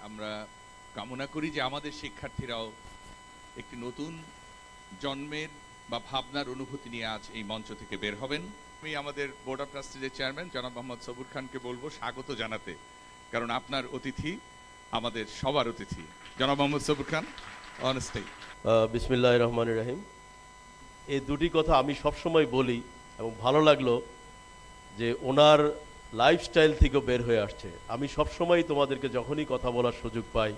আমরা কামনা করি যে আমাদের শিক্ষার্থীরাও একটি নতুন জন্মের বা ভাবনার অনুভূতি নিয়ে আজ এই মঞ্চ থেকে বের হবেন। আমি আমাদের বোর্ড অফ ট্রাস্টিজের চেয়ারম্যান জনাব মোহাম্মদ সবুর খানকে বলবো স্বাগত জানাতে, কারণ আপনার অতিথি আমাদের সবার অতিথি। জনাব মোহাম্মদ সবুর খান, অন স্টেজ। বিসমিল্লাহির রহমানির রহিম। এই দুটি কথা আমি সবসময় বলি এবং ভালো লাগলো যে ওনার লাইফস্টাইল থেকেও বের হয়ে আসছে। আমি সবসময় তোমাদেরকে যখনই কথা বলার সুযোগ পাই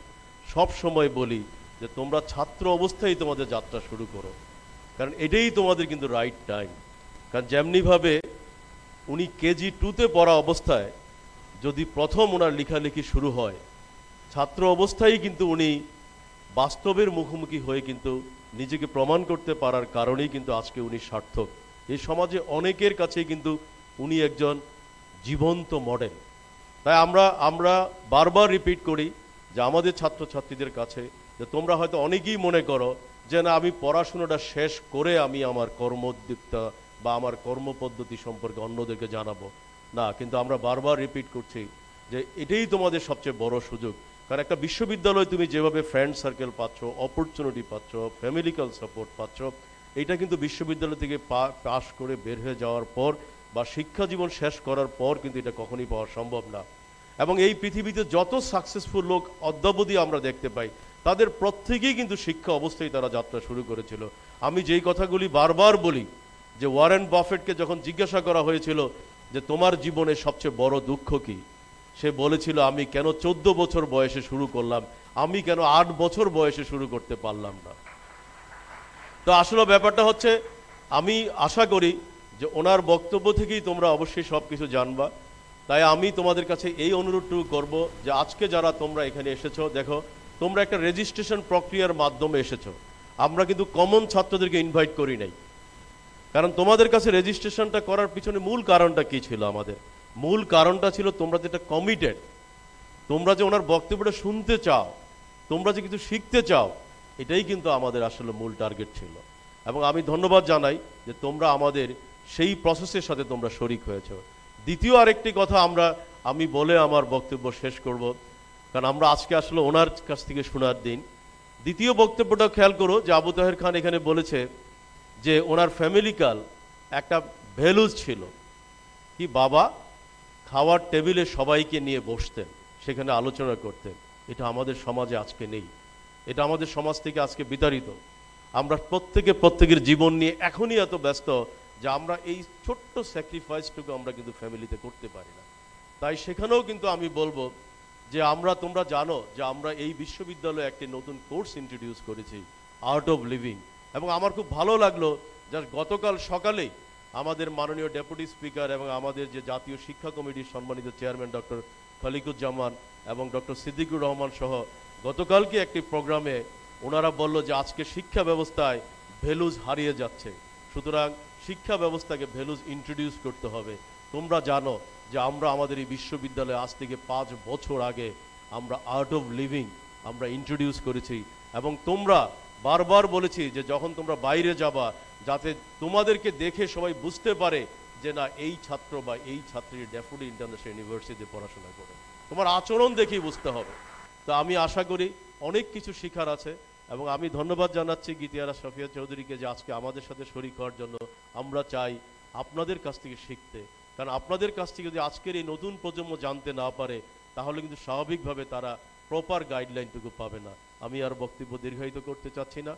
সব সময় বলি যে তোমরা ছাত্র অবস্থায় তোমাদের যাত্রা শুরু করো, কারণ এটাই তোমাদের কিন্তু রাইট টাইম। কারণ যেমনিভাবে উনি কেজি 2-তে পড়া অবস্থায় যদি প্রথম ওনার লেখালেখি শুরু হয়, ছাত্র অবস্থায় কিন্তু উনি বাস্তবের মুখোমুখি হয়ে কিন্তু নিজেকে প্রমাণ করতে পারার কারণেই কিন্তু আজকে উনি সার্থক। এই সমাজে অনেকের কাছে কিন্তু উনি একজন জীবন্ত মডেল। তাই আমরা বারবার রিপিট করি যে আমাদের ছাত্রছাত্রীদের কাছে যে তোমরা হয়তো অনেকেই মনে করো যে না, আমি পড়াশোনাটা শেষ করে আমি আমার কর্মোদ্যোক্তা বা আমার কর্মপদ্ধতি সম্পর্কে অন্যদেরকে জানাবো না, কিন্তু আমরা বারবার রিপিট করছি যে এটাই তোমাদের সবচেয়ে বড় সুযোগ। কারণ একটা বিশ্ববিদ্যালয়ে তুমি যেভাবে ফ্রেন্ড সার্কেল পাচ্ছ, অপরচুনিটি পাচ্ছ, ফ্যামিলিক্যাল সাপোর্ট পাচ্ছ, এটা কিন্তু বিশ্ববিদ্যালয় থেকে পাশ করে বের হয়ে যাওয়ার পর বা শিক্ষা জীবন শেষ করার পর কিন্তু এটা কখনই পাওয়া সম্ভব না। এবং এই পৃথিবীতে যত সাকসেসফুল লোক অদ্যাবধি আমরা দেখতে পাই তাদের প্রত্যেকেই কিন্তু শিক্ষা অবস্থায় তারা যাত্রা শুরু করেছিল। আমি যেই কথাগুলি বারবার বলি যে ওয়ারেন বাফেটকে যখন জিজ্ঞাসা করা হয়েছিল যে তোমার জীবনে সবচেয়ে বড় দুঃখ কি, সে বলেছিল আমি কেন 14 বছর বয়সে শুরু করলাম, আমি কেন 8 বছর বয়সে শুরু করতে পারলাম না। তো আসলে ব্যাপারটা হচ্ছে, আমি আশা করি যে ওনার বক্তব্য থেকেই তোমরা অবশ্যই সব কিছু জানবা। তাই আমি তোমাদের কাছে এই অনুরোধটুকু করব যে আজকে যারা তোমরা এখানে এসেছো, দেখো তোমরা একটা রেজিস্ট্রেশন প্রক্রিয়ার মাধ্যমে এসেছো। আমরা কিন্তু কমন ছাত্রদেরকে ইনভাইট করি নাই, কারণ তোমাদের কাছে রেজিস্ট্রেশনটা করার পিছনে মূল কারণটা কি ছিল? আমাদের মূল কারণটা ছিল তোমরা যেটা কমিটেড, তোমরা যে ওনার বক্তব্যটা শুনতে চাও, তোমরা যে কিছু শিখতে চাও, এটাই কিন্তু আমাদের আসলে মূল টার্গেট ছিল। এবং আমি ধন্যবাদ জানাই যে তোমরা আমাদের সেই প্রসেসের সাথে তোমরা শরিক হয়েছ। দ্বিতীয় আরেকটি কথা আমি বলে আমার বক্তব্য শেষ করব, কারণ আমরা আজকে আসলে ওনার কাছ থেকে শোনার দিন। দ্বিতীয় বক্তব্যটা খেয়াল করো যে আবু তাহের খান এখানে বলেছে যে ওনার ফ্যামিলিক্যাল একটা ভ্যালুজ ছিল কি, বাবা খাওয়ার টেবিলে সবাইকে নিয়ে বসতেন, সেখানে আলোচনা করতেন। এটা আমাদের সমাজে আজকে নেই, এটা আমাদের সমাজ থেকে আজকে বিতাড়িত। আমরা প্রত্যেকের জীবন নিয়ে এখনই এত ব্যস্ত যে আমরা এই ছোট্ট স্যাক্রিফাইসটুকু আমরা কিন্তু ফ্যামিলিতে করতে পারি না। তাই সেখানেও কিন্তু আমি বলবো যে তোমরা জানো যে আমরা এই বিশ্ববিদ্যালয়ে একটি নতুন কোর্স ইন্ট্রোডিউস করেছি, আর্ট অফ লিভিং। এবং আমার খুব ভালো লাগলো যে গতকাল সকালেই আমাদের মাননীয় ডেপুটি স্পিকার এবং আমাদের যে জাতীয় শিক্ষা কমিটির সম্মানিত চেয়ারম্যান ডক্টর খালিকুজ্জামান এবং ডক্টর সিদ্দিকুর রহমান সহ গতকালকে একটি প্রোগ্রামে ওনারা বলল যে আজকে শিক্ষা ব্যবস্থায় ভ্যালুজ হারিয়ে যাচ্ছে, সুতরাং শিক্ষা ব্যবস্থাকে ভ্যালুজ ইন্ট্রোডিউস করতে হবে। তোমরা জানো যে আমরা আমাদের এই বিশ্ববিদ্যালয়ে আজ থেকে 5 বছর আগে আমরা আর্ট অফ লিভিং আমরা ইন্ট্রোডিউস করেছি। এবং তোমরা বারবার বলেছি যে যখন তোমরা বাইরে যাবা যাতে তোমাদেরকে দেখে সবাই বুঝতে পারে যে না, এই ছাত্র বা এই ছাত্রী ড্যাফোডিল ইন্টারন্যাশনাল ইউনিভার্সিটিতে পড়াশোনা করে, তোমার আচরণ দেখেই বুঝতে হবে। তো আমি আশা করি অনেক কিছু শেখার আছে। এবং আমি ধন্যবাদ জানাচ্ছি গীতিয়ারা সফিয়া চৌধুরীকে যে আজকে আমাদের সাথে শরীক হওয়ার জন্য। আমরা চাই আপনাদের কাছ থেকে শিখতে, কারণ আপনাদের কাছ থেকে যদি আজকের এই নতুন প্রজন্ম জানতে না পারে তাহলে কিন্তু স্বাভাবিকভাবে তারা প্রপার গাইডলাইনটুকু পাবে না। আমি আর বক্তব্য দীর্ঘায়িত করতে চাচ্ছি না,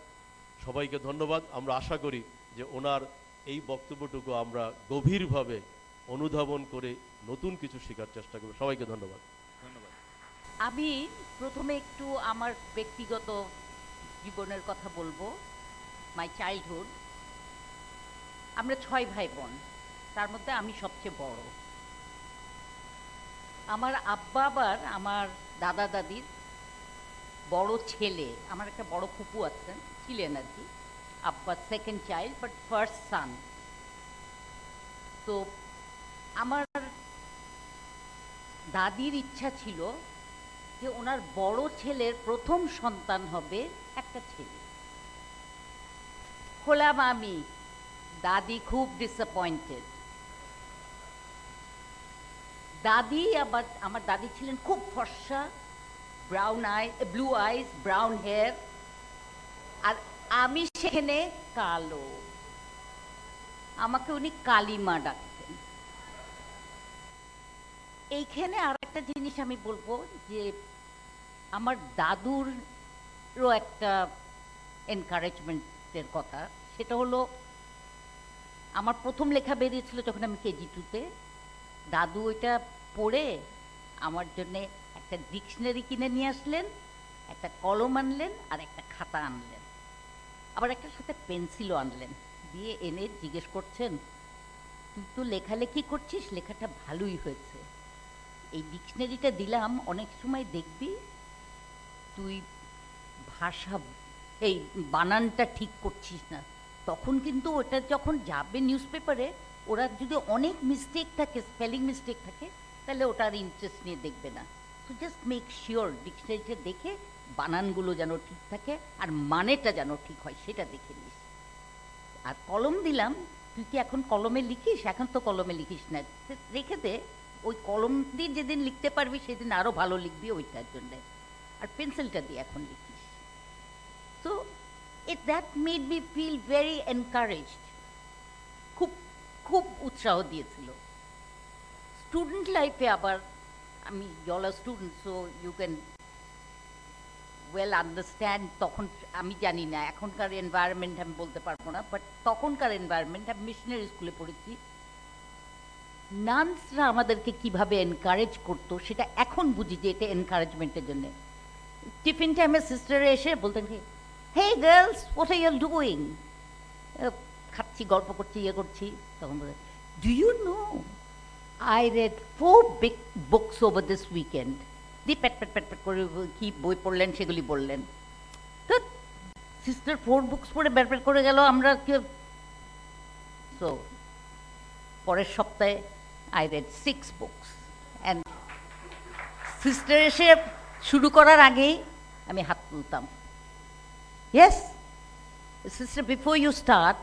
সবাইকে ধন্যবাদ। আমরা আশা করি যে ওনার এই বক্তব্যটুকু আমরা গভীরভাবে অনুধাবন করে নতুন কিছু শেখার চেষ্টা করব। সবাইকে ধন্যবাদ। আমি প্রথমে একটু আমার ব্যক্তিগত জীবনের কথা বলবো, মাই চাইল্ডহুড। আমরা 6 ভাই বোন, তার মধ্যে আমি সবচেয়ে বড়। আমার আব্বা আবার আমার দাদা দাদির বড় ছেলে, আমার একটা বড় ফুপু আছেন, ছিলেন আর কি। আব্বা সেকেন্ড চাইল্ড বাট ফার্স্ট সান। তো আমার দাদির ইচ্ছা ছিল যে ওনার বড় ছেলের প্রথম সন্তান হবে একটা ছেলে। হলাম আমি। দাদি খুব ডিসঅ্যাপয়েন্টেড। দাদি আবার, আমার দাদি ছিলেন খুব ফর্সা, brown eye, blue eyes, brown hair, আর আমি সেখানে কালো। আমাকে উনি কালিমা ডাকতেন। এইখানে আর একটা জিনিস আমি বলবো যে আমার দাদুরও একটা এনকারেজমেন্টের কথা। সেটা হলো আমার প্রথম লেখা বেরিয়েছিল যখন আমি কেজি 2-তে। দাদু ওইটা পড়ে আমার জন্যে একটা ডিকশনারি কিনে নিয়ে আসলেন, একটা কলম আনলেন আর একটা খাতা আনলেন, আবার একটা সাথে পেন্সিলও আনলেন। দিয়ে এনে জিজ্ঞেস করছেন, তুই তো লেখালেখি করছিস, লেখাটা ভালোই হয়েছে, এই ডিকশনারিটা দিলাম, অনেক সময় দেখবি তুই ভাষা এই বানানটা ঠিক করছিস না, তখন কিন্তু ওটা যখন যাবে নিউজ পেপারে, ওরা যদি অনেক মিস্টেক থাকে, স্পেলিং মিস্টেক থাকে, তাহলে ওটা আর ইন্টারেস্ট নিয়ে দেখবে না। তো জাস্ট মেক শিওর ডিকশনারিটা দেখে বানানগুলো যেন ঠিক থাকে আর মানেটা যেন ঠিক হয় সেটা দেখে নিস। আর কলম দিলাম, তুই কি এখন কলমে লিখিস? এখন তো কলমে লিখিস না, রেখে দে, ওই কলম দিয়ে যেদিন লিখতে পারবি সেদিন আরও ভালো লিখবি ওইটার জন্যে, আর পেন্সিলটা দিয়ে এখন লিখিস। তো that made me feel very encouraged, খুব খুব উৎসাহ দিয়েছিল। স্টুডেন্ট লাইফে আবার আমি জলা student, so you can well understand. তখন আমি জানি না, এখনকার এনভায়রনমেন্ট আমি বলতে পারবো না, বাট তখনকার এনভায়রনমেন্ট, আমি মিশনারি স্কুলে পড়েছি, নার্সরা আমাদেরকে কিভাবে এনকারেজ করতো সেটা এখন বুঝি যে এটা এনকারেজমেন্টের জন্য। টিফিন টাইমে সিস্টারে এসে বলতেন কি, hey girls, what are you doing? খাচ্ছি, গল্প করছি, ইয়ে করছি, তখন বলতেন, do you know I read 4 big books over this weekend. দি প্যাট প্যাট প্যাট প্যাট করে কি বই পড়লেন সেগুলি বললেন। তো সিস্টার 4 বুকস পড়ে ব্যাট প্যাট করে গেল, আমরা কি? সো পরের সপ্তাহে I read 6 books, and sister এসে শুরু করার আগেই আমি হাত তুলতাম। Yes, sister, before you start,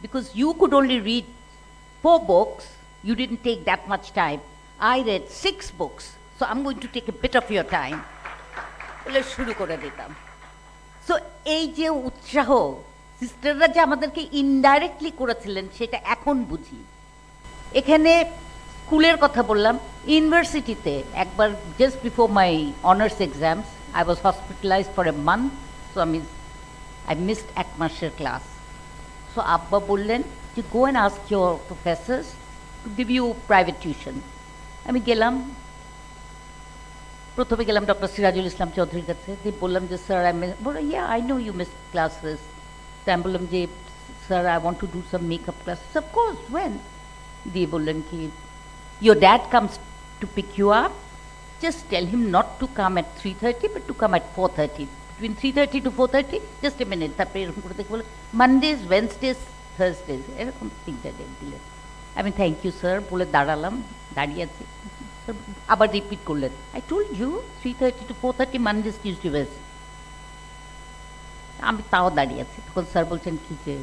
because you could only read 4 books, you didn't take that much time. I read 6 books, so I'm going to take a bit of your time. বলে শুরু করে দিতাম। সো এই যে উৎসাহ সিস্টাররা যে আমাদেরকে indirectly করেছিলেন সেটা এখন বুঝি। এখানে স্কুলের কথা বললাম, ইউনিভার্সিটিতে একবার just before my honours exams I was hospitalised for a month, so I missed 1 মাসের ক্লাস। সো আব্বা বললেন যে go and ask your professors to give you private tuition. আমি গেলাম, প্রথমে গেলাম ডক্টর সিরাজুল ইসলাম চৌধুরীর কাছে, দিয়ে বললাম যে স্যার বললো yeah I know you miss classes. তো আমি বললাম যে sir I want to do some make up class. Of course, when? দিয়ে বললেন কি, your dad comes to pick you up, just tell him not to come at 3:30 but to come at 4:30, between 3:30 to 4:30, just a minute। তারপরে এরকম করে দেখে বলে মানডেজ, ওয়েনসডেজ, Thursdays, এরকম 3টা ডেট দিলেন। আমি থ্যাংক ইউ স্যার বলে দাঁড়ালাম, দাঁড়িয়ে আছি, আবার রিপিট করলেন, I told you 3:30 to 4:30, Mondays, Tuesday, Wednesday. আমি তাও দাঁড়িয়ে আছি, তখন স্যার বলছেন কি যে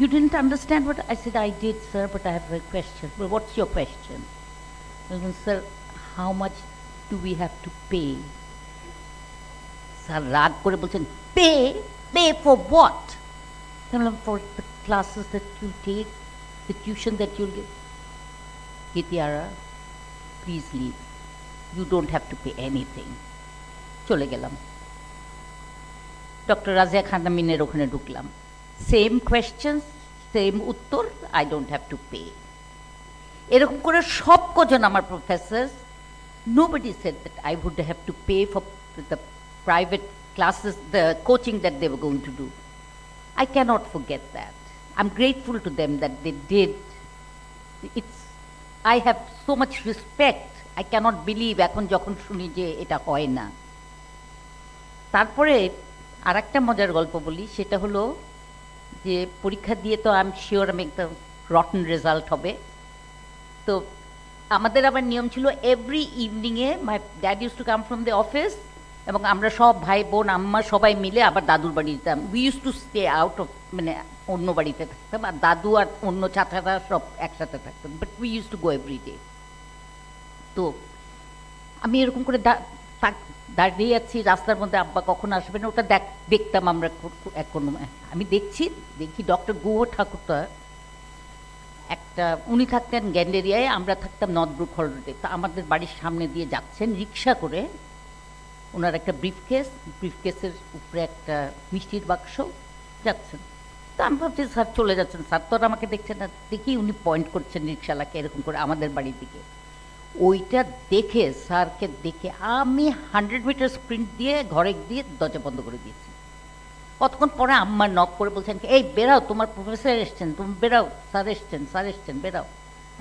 you didn't understand what I said? I did, sir, but I have a question. Well, what's your question? Sir, how much do we have to pay? Sir রাগ করে বলছেন, pay? Pay for what? For the classes that you take, the tuition that you'll get. Gitiara, please leave, you don't have to pay anything. চলে গেলাম, doctor Razia Khan আমিনের ওখানে ঢুকলাম, same questions, same উত্তর, I don't have to pay. এরকম করে সব কজন আমার professor, nobody said that I would have to pay for the private classes, the coaching that they were going to do. I cannot forget that. I'm grateful to them that they did. I have so much respect. I cannot believe এখন যখন শুনি যে এটা হয় না। তারপরে আর একটা মজার গল্প বলি, সেটা হলো যে পরীক্ষা দিয়ে তো আই এম শিওর আমি একটা রটন রেজাল্ট হবে। তো আমাদের আবার নিয়ম ছিল এভরি ইভিনিংয়ে my dad use to come from the office, এবং আমরা সব ভাই বোন আম্মা সবাই মিলে আবার দাদুর বাড়ি যেতাম। We use to stay out of, মানে অন্য বাড়িতে থাকতাম, আর দাদু আর অন্য চাচারা সব একসাথে থাকতাম, but we use to go every day. তো আমি এরকম করে দাঁড়িয়ে আছি রাস্তার মধ্যে, আব্বা কখন আসবেন ওটা দেখতাম আমরা কোনো। আমি দেখি ডক্টর গুহ ঠাকুরটা একটা, উনি থাকতেন গ্যান্ডেরিয়ায়, আমরা থাকতাম নর্থ ব্রুক হল রোডে। তো আমাদের বাড়ির সামনে দিয়ে যাচ্ছেন রিক্সা করে, ওনার একটা ব্রিফকেসের উপরে একটা মিষ্টির বাক্স, যাচ্ছেন। তো আমি ভাবছি স্যার চলে যাচ্ছেন, স্যার তো আর আমাকে দেখছেন না। দেখি উনি পয়েন্ট করছেন রিক্সাওয়ালাকে এরকম করে আমাদের বাড়ির দিকে। ওইটা দেখে, স্যারকে দেখে আমি 100 মিটার স্প্রিন্ট দিয়ে ঘরে দিয়ে দরজা বন্ধ করে দিয়েছি। কতক্ষণ পরে আম্মা নক করে বলছেন, এই বেরাও, তোমার প্রফেসর এসছেন, তুমি বেরাও, স্যার এসছেন বেরাও।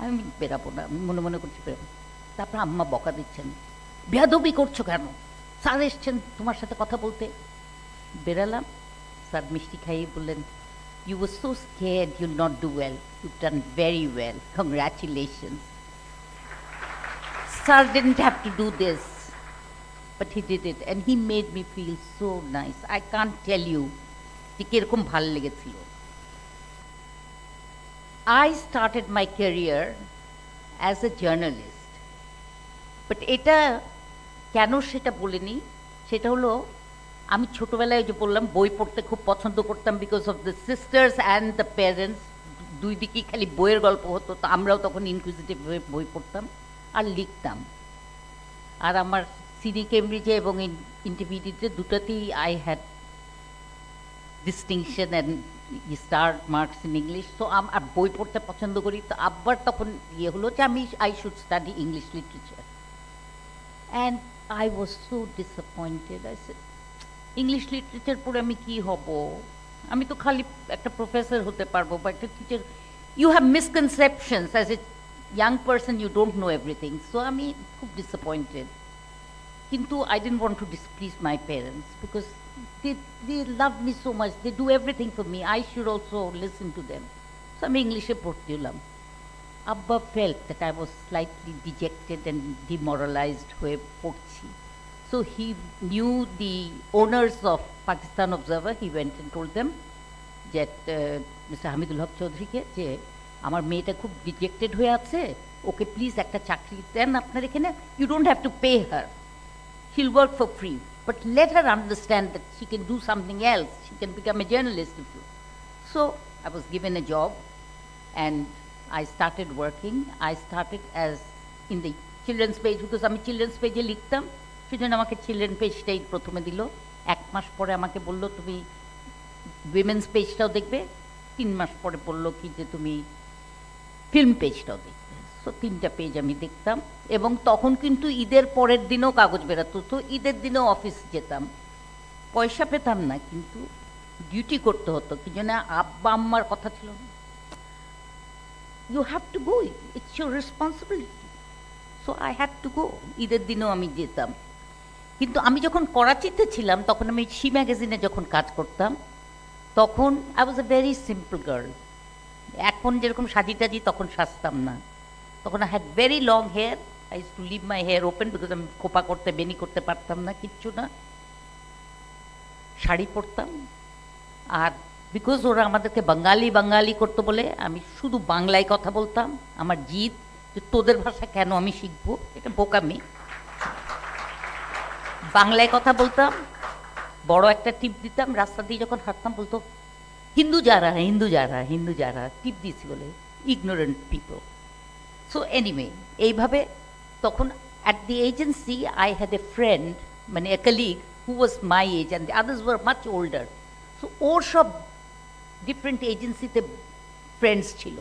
আমি বেরাবো না, আমি মনে মনে করছি বেরাবো। তারপর আম্মা বকা দিচ্ছেন, বেয়াদবি করছো কেন, স্যার এসছেন তোমার সাথে কথা বলতে। বেরালাম, স্যার মিষ্টি খাইয়ে বললেন, you were so scared, you'll not do well, you've done very well, congratulations. Sir didn't have to do this, but he did it, and he made me feel so nice. I can't tell you যে কিরকম ভাল লেগেছিল। I started my career as a journalist, but এটা কেন সেটা বলিনি, সেটা হলো আমি ছোটোবেলায় যে বললাম বই পড়তে খুব পছন্দ করতাম, because of the sisters and the parents, দুই দিকেই খালি বইয়ের গল্প হতো। তো আমরাও তখন ইনকুইজিটিভ বই পড়তাম আর লিখতাম। আর আমার সিডি কেমব্রিজে এবং ইন্টারমিডিয়েটে দুটাতেই I had distinction and star marks in English. তো আর বই পড়তে পছন্দ করি। তো আব্বার তখন ইয়ে হলো যে I should study English literature, and I was so disappointed. I said, English literature পড়ে আমি কী হব, আমি তো খালি একটা প্রফেসর হতে পারবো বা একটা teacher. You have misconceptions as a young person, you don't know everything. So আমি খুব disappointed. কিন্তু I didn't want to displease my parents because they love me so much. They do everything for me. I should also listen to them. So আমি ইংলিশে পড়তে হলাম। Abba felt that I was slightly dejected and demoralized হয়ে পড়ছি। So he knew the owners of Pakistan Observer. He went and told them that Mr. Hamidul Haq চৌধুরীকে যে আমার মেয়েটা খুব ডিজেক্টেড হয়ে আছে, ওকে প্লিজ একটা চাকরি দেন আপনার এখানে। You don't have to pay her, she'll work for free, but let her understand that she can do something else, she can become a journalist if you. So I was given a job and I started working. I started as in the children's page, because আমি children's পেজে লিখতাম, সেজন্য আমাকে children পেজটাই প্রথমে দিল। 1 মাস পরে আমাকে বললো তুমি উইমেন্স পেজটাও দেখবে। 3 মাস পরে বললো কি যে তুমি ফিল্ম পেজটাও দেখতে। সো 3টা পেজ আমি দেখতাম। এবং তখন কিন্তু ঈদের পরের দিনও কাগজ বেরাতো, তো ঈদের দিনেও অফিস যেতাম। পয়সা পেতাম না, কিন্তু ডিউটি করতে হতো। কি জন্য আব্বা আম্মার কথা ছিল, you have to go, it's your responsibility. So I had to go. ঈদের দিনেও আমি যেতাম। কিন্তু আমি যখন করাচিতে ছিলাম, তখন আমি শি ম্যাগাজিনে যখন কাজ করতাম, তখন I was a very simple girl. এখন যেরকম সাজি টাজি তখন সাজতাম না। তখন I had very long hair. I use to leave my hair open, because আমি খোপা করতে বেনি করতে পারতাম না, কিচ্ছু না। শাড়ি পরতাম। আর বিকজ ওরা আমাদেরকে বাঙালি করতো বলে আমি শুধু বাংলায় কথা বলতাম। আমার জিদ যে তোদের ভাষা কেন আমি শিখবো, এটা বোকামি। বাংলায় কথা বলতাম, বড় একটা টিপ দিতাম। রাস্তা দিয়ে যখন হাঁটতাম বলতো হিন্দু যারা টিপ দিয়েছি বলে, ইগনোরেন্ট পিপল। সো এনিওয়ে, এইভাবে তখন at the agency I had a friend, মানে a colleague who was my age and the others were much older. So ওর সব ডিফারেন্ট এজেন্সিতে ফ্রেন্ডস ছিল।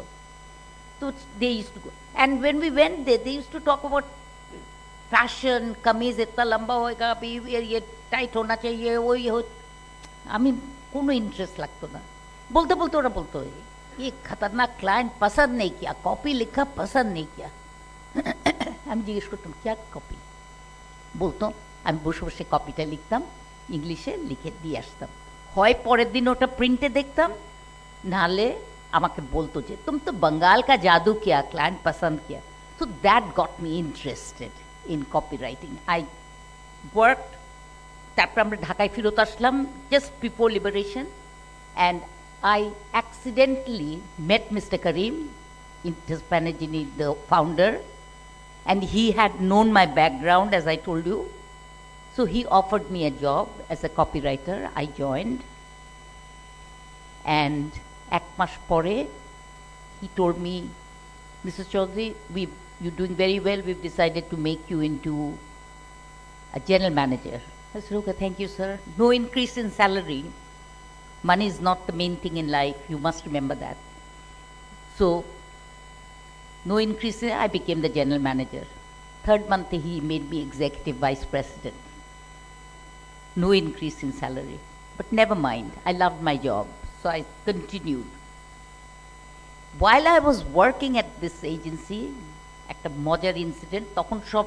তো they use to go, and when we went they use to talk about fashion, कमीज इतना लंबा होएगा, अभी ये टाइट होना चाहिए, वो ये हो। আমি কোনো ইন্টারেস্ট লাগতো না। বলতে বলতে ওরা বলতো ये खतरनाक क्लाइंट पसंद नहीं किया, कॉपी लिखा पसंद नहीं किया। আমি জিজ্ঞেস করতাম क्या कॉपी, বলতো আমি বসে বসে কপিটা লিখতাম, ইংলিশে লিখে দিয়ে আসতাম। হয় পরের দিন ওটা প্রিন্টে দেখতাম, নাহলে আমাকে বলতো যে तुम तो बंगाल का जादू किया, क्लाइंट पसंद किया। So that got me interested in copywriting. I worked, তারপর আমরা ঢাকায় ফেরত আসলাম just before liberation, and I accidentally met Mr. Karim Intis the founder, and he had known my background, as I told you, So he offered me a job as a copywriter. I joined. And এক মাস পরে he told me, Mrs. Chaudhary, you're doing very well. We've decided to make you into a general manager. I said, okay, thank you, sir. No increase in salary. Money is not the main thing in life. You must remember that. So, no increase. I became the general manager. Third month, he made me executive vice president. No increase in salary. But never mind. I loved my job. So I continued. While I was working at this agency, একটা মজার incident, তখন সব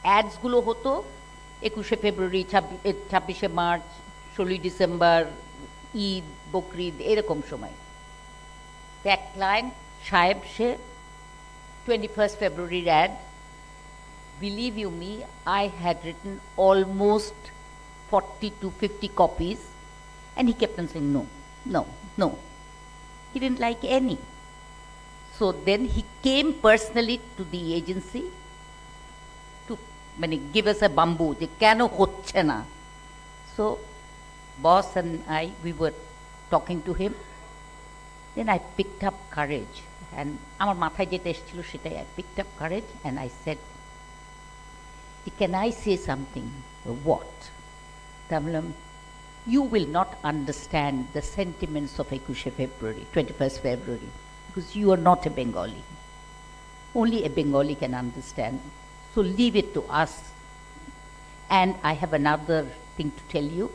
অ্যাডসগুলো হতো 21শে ফেব্রুয়ারি, 26শে মার্চ, 16ই ডিসেম্বর, ঈদ, বকরিদ, এরকম সময়। তো এক ক্লায়েন্ট সাহেব, সে 21st ফেব্রুয়ারির ad, believe you me, I had written almost 40 to 50 copies, and he kept on saying no. He didn't like any. So then he came personally to the agency to give us a bamboo, je keno hocche na. So boss and I, we were talking to him. Then I picked up courage, and amar mathay jeta eschilo setai, I picked up courage and I said, can I say something? What? Tamlam, you will not understand the sentiments of 21st February, because you are not a Bengali. Only a Bengali can understand. So leave it to us. And I have another thing to tell you.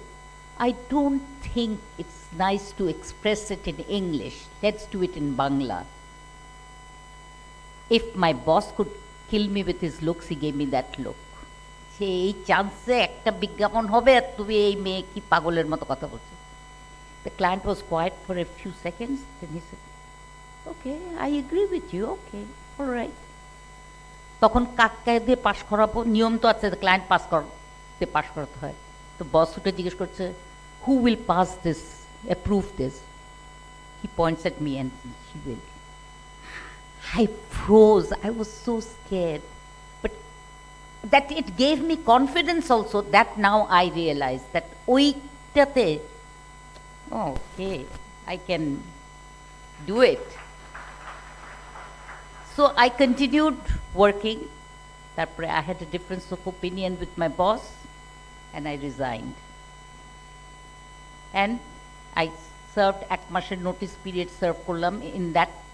I don't think it's nice to express it in English. Let's do it in Bangla. If my boss could kill me with his looks, he gave me that look. এই চান্সে একটা বিজ্ঞাপন হবে আর তুমি এই মেয়ে কি পাগলের মতো কথা বলছো। The client was quiet for a few seconds, then he said, okay, I agree with you, okay, all right. তখন কাকে দিয়ে পাস করাবো, নিয়ম তো আছে, ক্লায়েন্ট পাস করতে পাস করাতে হয়। তো বস উঠে জিজ্ঞেস করছে, who will pass this, approve this? He points at me and she will. I froze, I was so scared. That it gave me confidence also, that now I realize that oitate, okay, I can do it. So I continued working. Tarpore I had a difference of opinion with my boss and I resigned. And I served এক মাসের notice period serve করলাম.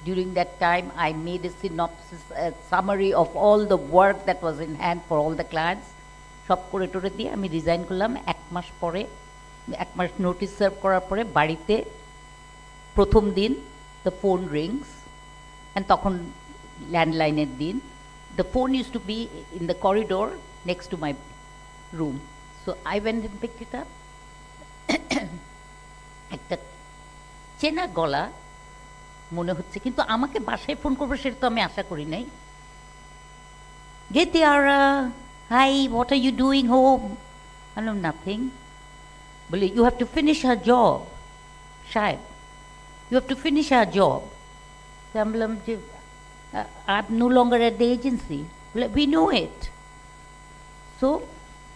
During that time, I made a synopsis, a summary of all the work that was in hand for all the clients. সব করে টোরে দিয়ে আমি resign করলাম। এক মাস পরে, এক মাস নোটিস সার্ভ করার পরে বাড়িতে প্রথম দিন the phone rings, and তখন ল্যান্ডলাইনের দিন। The phone used to be in the corridor next to my room. So I went and picked it up. একটা চেনা গলা মনে হচ্ছে, কিন্তু আমাকে বাসায় ফোন করবো সেটা তো আমি আশা করি নাই। Get Tiara, hi, what are you doing home? I know nothing. বলে, you have to finish her job, সাহেব, you have to finish her job. আমি বললাম যে I'm no longer at the agency. We know it. So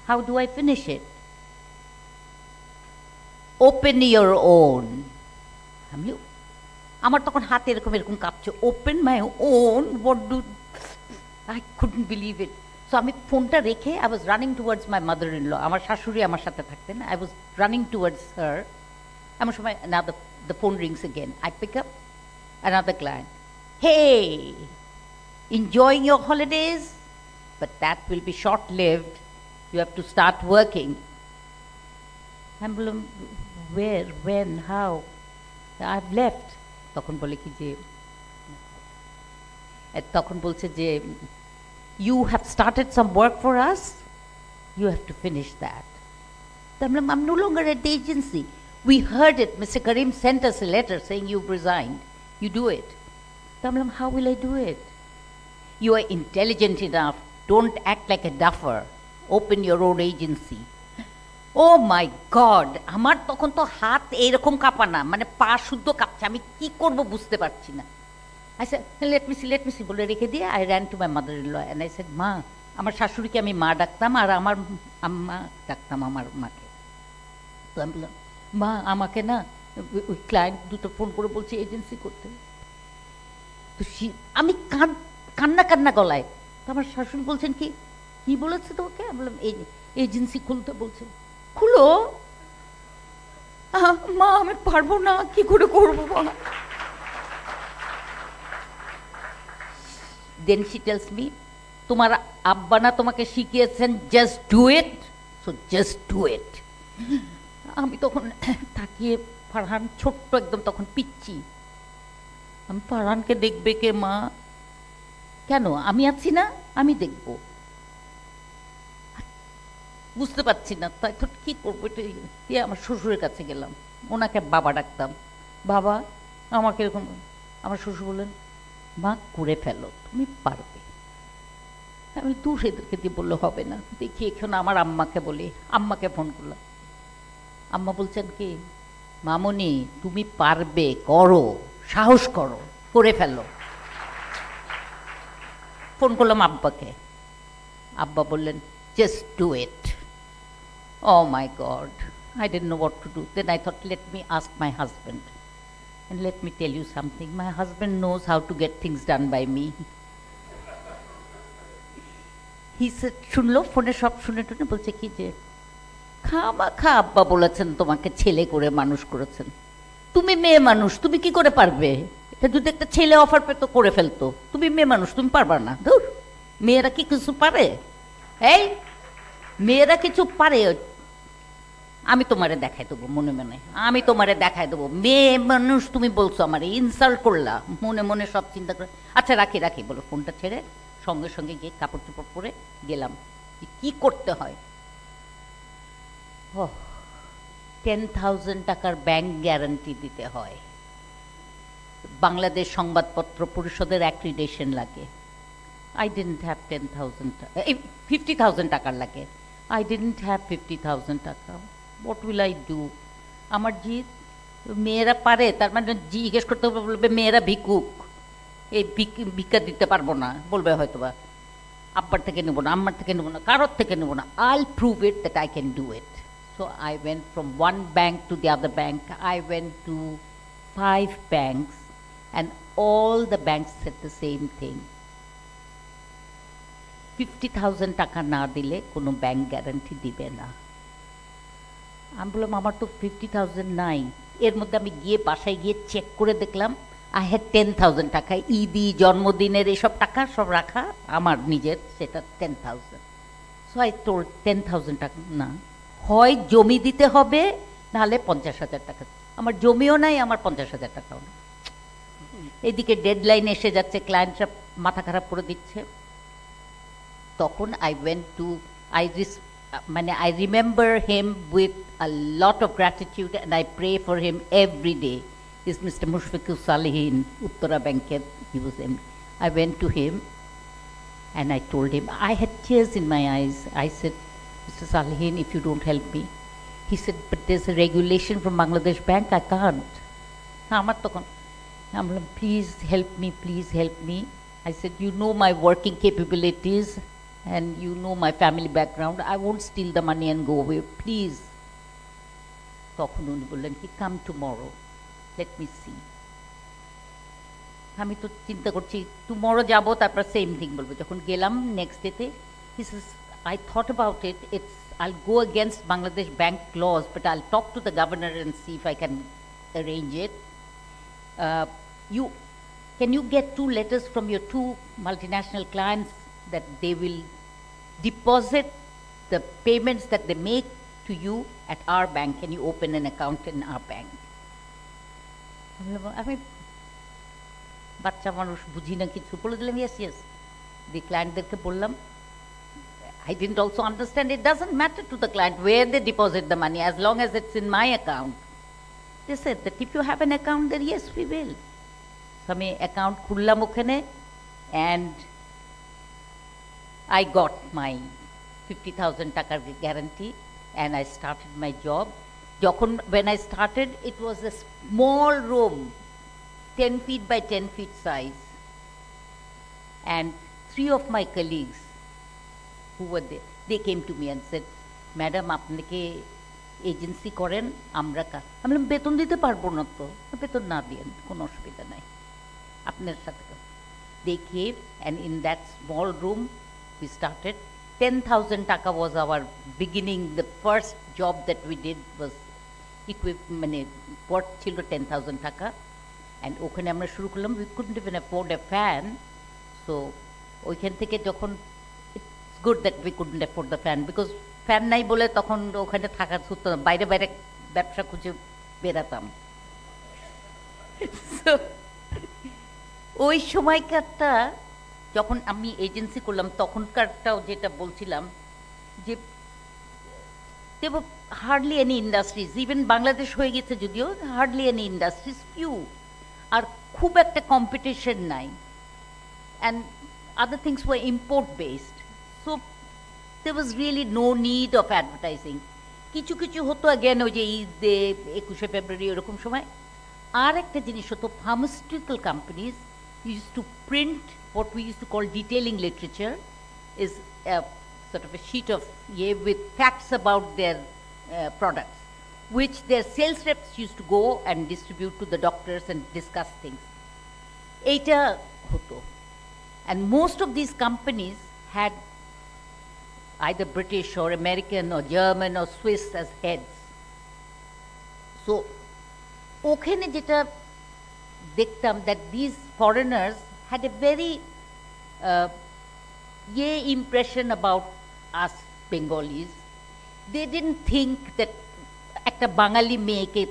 how do I finish it? Open your own. আমি আমার তখন হাতে এরকম এরকম কাঁপছে, open my own, what do, I couldn't believe it. So আমি ফোনটা রেখে I was running towards my mother in law, আমার শাশুড়ি আমার সাথে থাকতেন, I was running towards her. এমন সময় না the phone rings again, I pick up another client. Hey, enjoying your holidays? But that will be short-lived. You have to start working. I'm বললাম, where, when, how? I've left. তখন বলে কি যে, তখন বলছে যে, you have started some work for us, you have to finish that. I'm no longer at the agency. We heard it. Mr. Karim sent us a letter saying you've resigned. You do it. How will I do it? You are intelligent enough. Don't act like a duffer. Open your own agency. Oh my God! আমার তখন তো হাত এইরকম কাঁপা না, মানে পা শুদ্ধ কাঁপছে, আমি কি করব বুঝতে পারছি না। I said, let me see, বলে রেখে দিয়ে I ran to my mother-in-law and I said, Ma, আমার শাশুড়িকে আমি মা ডাকতাম, আর আমার আম্মা ডাকতাম আমার মাকে। তো আমি বললাম, মা আমাকে না ওই ক্লায়েন্ট দুটো ফোন করে বলছে এজেন্সি করতে। তো আমি কান্না কান্না গলায়। তো আমার শাশুড়ি বলছেন কি কি বলেছে তোমাকে? আমি বললাম এজেন্সি খুলতে বলছে। খুলো। মা আমি পারবো না, কি করে করবো মা? দেন শি টেলস মি, তোমার আব্বা না তোমাকে শিখিয়েছেন just do it, so just do it. আমি তখন তাকিয়ে, ফারহান ছোট্ট একদম তখন পিচ্ছি, আমি ফারহানকে দেখবে কে মা? কেন আমি আছি না, আমি দেখব। বুঝতে পারছি না, তাই তো কি করবো। এটা আমার শ্বশুরের কাছে গেলাম, ওনাকে বাবা ডাকতাম। বাবা আমাকে এরকম, আমার শ্বশুর বললেন, মা করে ফেলো, তুমি পারবে। আমি দূর এদেরকে দিয়ে বললে হবে না, দেখি এখন আমার আম্মাকে বলি। আম্মাকে ফোন করলাম, আম্মা বলছেন কি, মামনি তুমি পারবে, করো, সাহস করো, করে ফেলো। ফোন করলাম আব্বাকে, আব্বা বললেন just do it. Oh my God, I didn't know what to do. Then I thought, let me ask my husband. And let me tell you something, my husband knows how to get things done by me. He said, শুনলো ফোনে সব শুনে টুনে, বলছে কি যে খামাখা আব্বা বলেছেন তোমাকে ছেলে করে মানুষ করেছেন, তুমি মেয়ে মানুষ, তুমি কি করে পারবে? এটা যদি একটা ছেলে অফার পেতো করে ফেলতো, তুমি মেয়ে মানুষ, তুমি পারবা না। ধুর, মেয়েরা কি কিছু পারে? এই মেয়েরা কিছু পারে? আমি তোমারে দেখাই দেবো মনে মনে, আমি তোমারে দেখাই দেবো। মেয়ে মানুষ তুমি বলছো, আমার ইনসাল্ট করলা, মনে মনে সব চিন্তা করে। আচ্ছা রাখি রাখি বলো, ফোনটা ছেড়ে সঙ্গে সঙ্গে গিয়ে কাপড় চোপড় পরে গেলাম। কি করতে হয়? 10,000 টাকার ব্যাংক গ্যারান্টি দিতে হয়, বাংলাদেশ সংবাদপত্র পরিষদের অ্যাক্রিডেশন লাগে। I didn't have 10,000 50,000 টাকার লাগে। I didn't have 50,000 টাকা। What will I do? আমার জি মেয়েরা পারে, তার মানে জিজ্ঞেস করতে হবে, বলবে মেয়েরা ভিক্ষুক, এই ভিক্ষা দিতে পারবো না, বলবে হয়তো বা আব্বার থেকে নেবো না, আম্মার থেকে নেবো না, কারোর থেকে নেবো না। I'll prove it that I can do it. So I went from one bank to the other bank. I went to 5 banks and all the banks said the same thing. 50,000 টাকা না দিলে কোনো ব্যাংক গ্যারান্টি দিবে না। আমি বললাম আমার তো 50,000 নাই। এর মধ্যে আমি গিয়ে বাসায় গিয়ে চেক করে দেখলাম I had 10,000 টাকা, ঈদি জন্মদিনের এসব টাকা সব রাখা আমার নিজের, সেটা 10,000। সো আই টোল্ড 10,000 টাকা না, হয় জমি দিতে হবে, নাহলে 50,000 টাকা। আমার জমিও নাই, আমার 50,000 টাকাও না। এইদিকে ডেডলাইন এসে যাচ্ছে, ক্লায়েন্টরা মাথা খারাপ করে দিচ্ছে। তখন I went to, I remember him with a lot of gratitude and I pray for him every day. Is Mr. Mushfiqur Salihin, Uttara Banket, he was in. I went to him and I told him, I had tears in my eyes. I said, Mr. Salihin, if you don't help me. He said, but there's a regulation from Bangladesh Bank, I can't. আমার তখন I'm like, please help me. I said, you know my working capabilities and you know my family background. I won't steal the money and go away, please. তখন উনি বললেন কি, come tomorrow, let me see. আমি তো চিন্তা করছি tomorrow যাব, তারপর সেম থিং বলবো। যখন গেলাম নেক্সট ডেতে, he says, I thought about it, I'll go against Bangladesh Bank laws, but I'll talk to the governor and see if I can arrange it. Can you get 2 letters from your 2 multinational clients that they will deposit the payments that they make to you at our bank? Can you open an account in our bank? আমি বাচ্চা মানুষ, বুঝি না কিছু, বলে দিলাম yes yes. দি ক্লায়েন্টদেরকে বললাম, I didn't also understand, it doesn't matter to the client where they deposit the money as long as it's in my account. They said that if you have an account there, yes we will. So আমি account খুললাম ওখানে and I got my 50,000 টাকার guarantee and I started my job. When I started, it was a small room, 10 feet by 10 feet size, and 3 of my colleagues who were there, they came to me and said, madam আপনি কি agency করেন, আমরা আমি বললাম বেতন দিতে পারবো না, তো বেতন না দিয়েন, কোনো অসুবিধা নাই, আপনার সাথে। They came and in that small room we started. 10,000 টাকা was our beginning. The first job that we did was মানে পট ছিল 10,000 টাকা, অ্যান্ড ওখানে আমরা শুরু করলাম। We couldn't even afford A fan, so ওইখান থেকে যখন it's good that we couldn't afford the fan, because fan নাই বলে তখন ওখানে থাকা হতো না, বাইরে বাইরে ব্যবসা খুঁজে বেরাতাম। সো ওই সময়কারটা যখন আমি এজেন্সি করলাম, তখনকারটাও যেটা বলছিলাম যে there were hardly any industries, even Bangladesh হয়ে গেছে যদিও, hardly any industries, few, আর খুব একটা কম্পিটিশন নাই, and other things were import based, so there was really no need of advertising. কিছু কিছু হতো again ওই যে ঈদে 21শে ফেব্রুয়ারি এরকম সময়। আর একটা জিনিস হতো, pharmaceutical companies used to print what we used to call detailing literature, is a sort of a sheet of with facts about their products, which their sales reps used to go and distribute to the doctors and discuss things. Eta hoto. And most of these companies had either British or American or German or Swiss as heads. So okhane jeta dekhtam that these foreigners had a very impression about us Bengalis. They didn't think that একটা বাঙালি মেয়েকে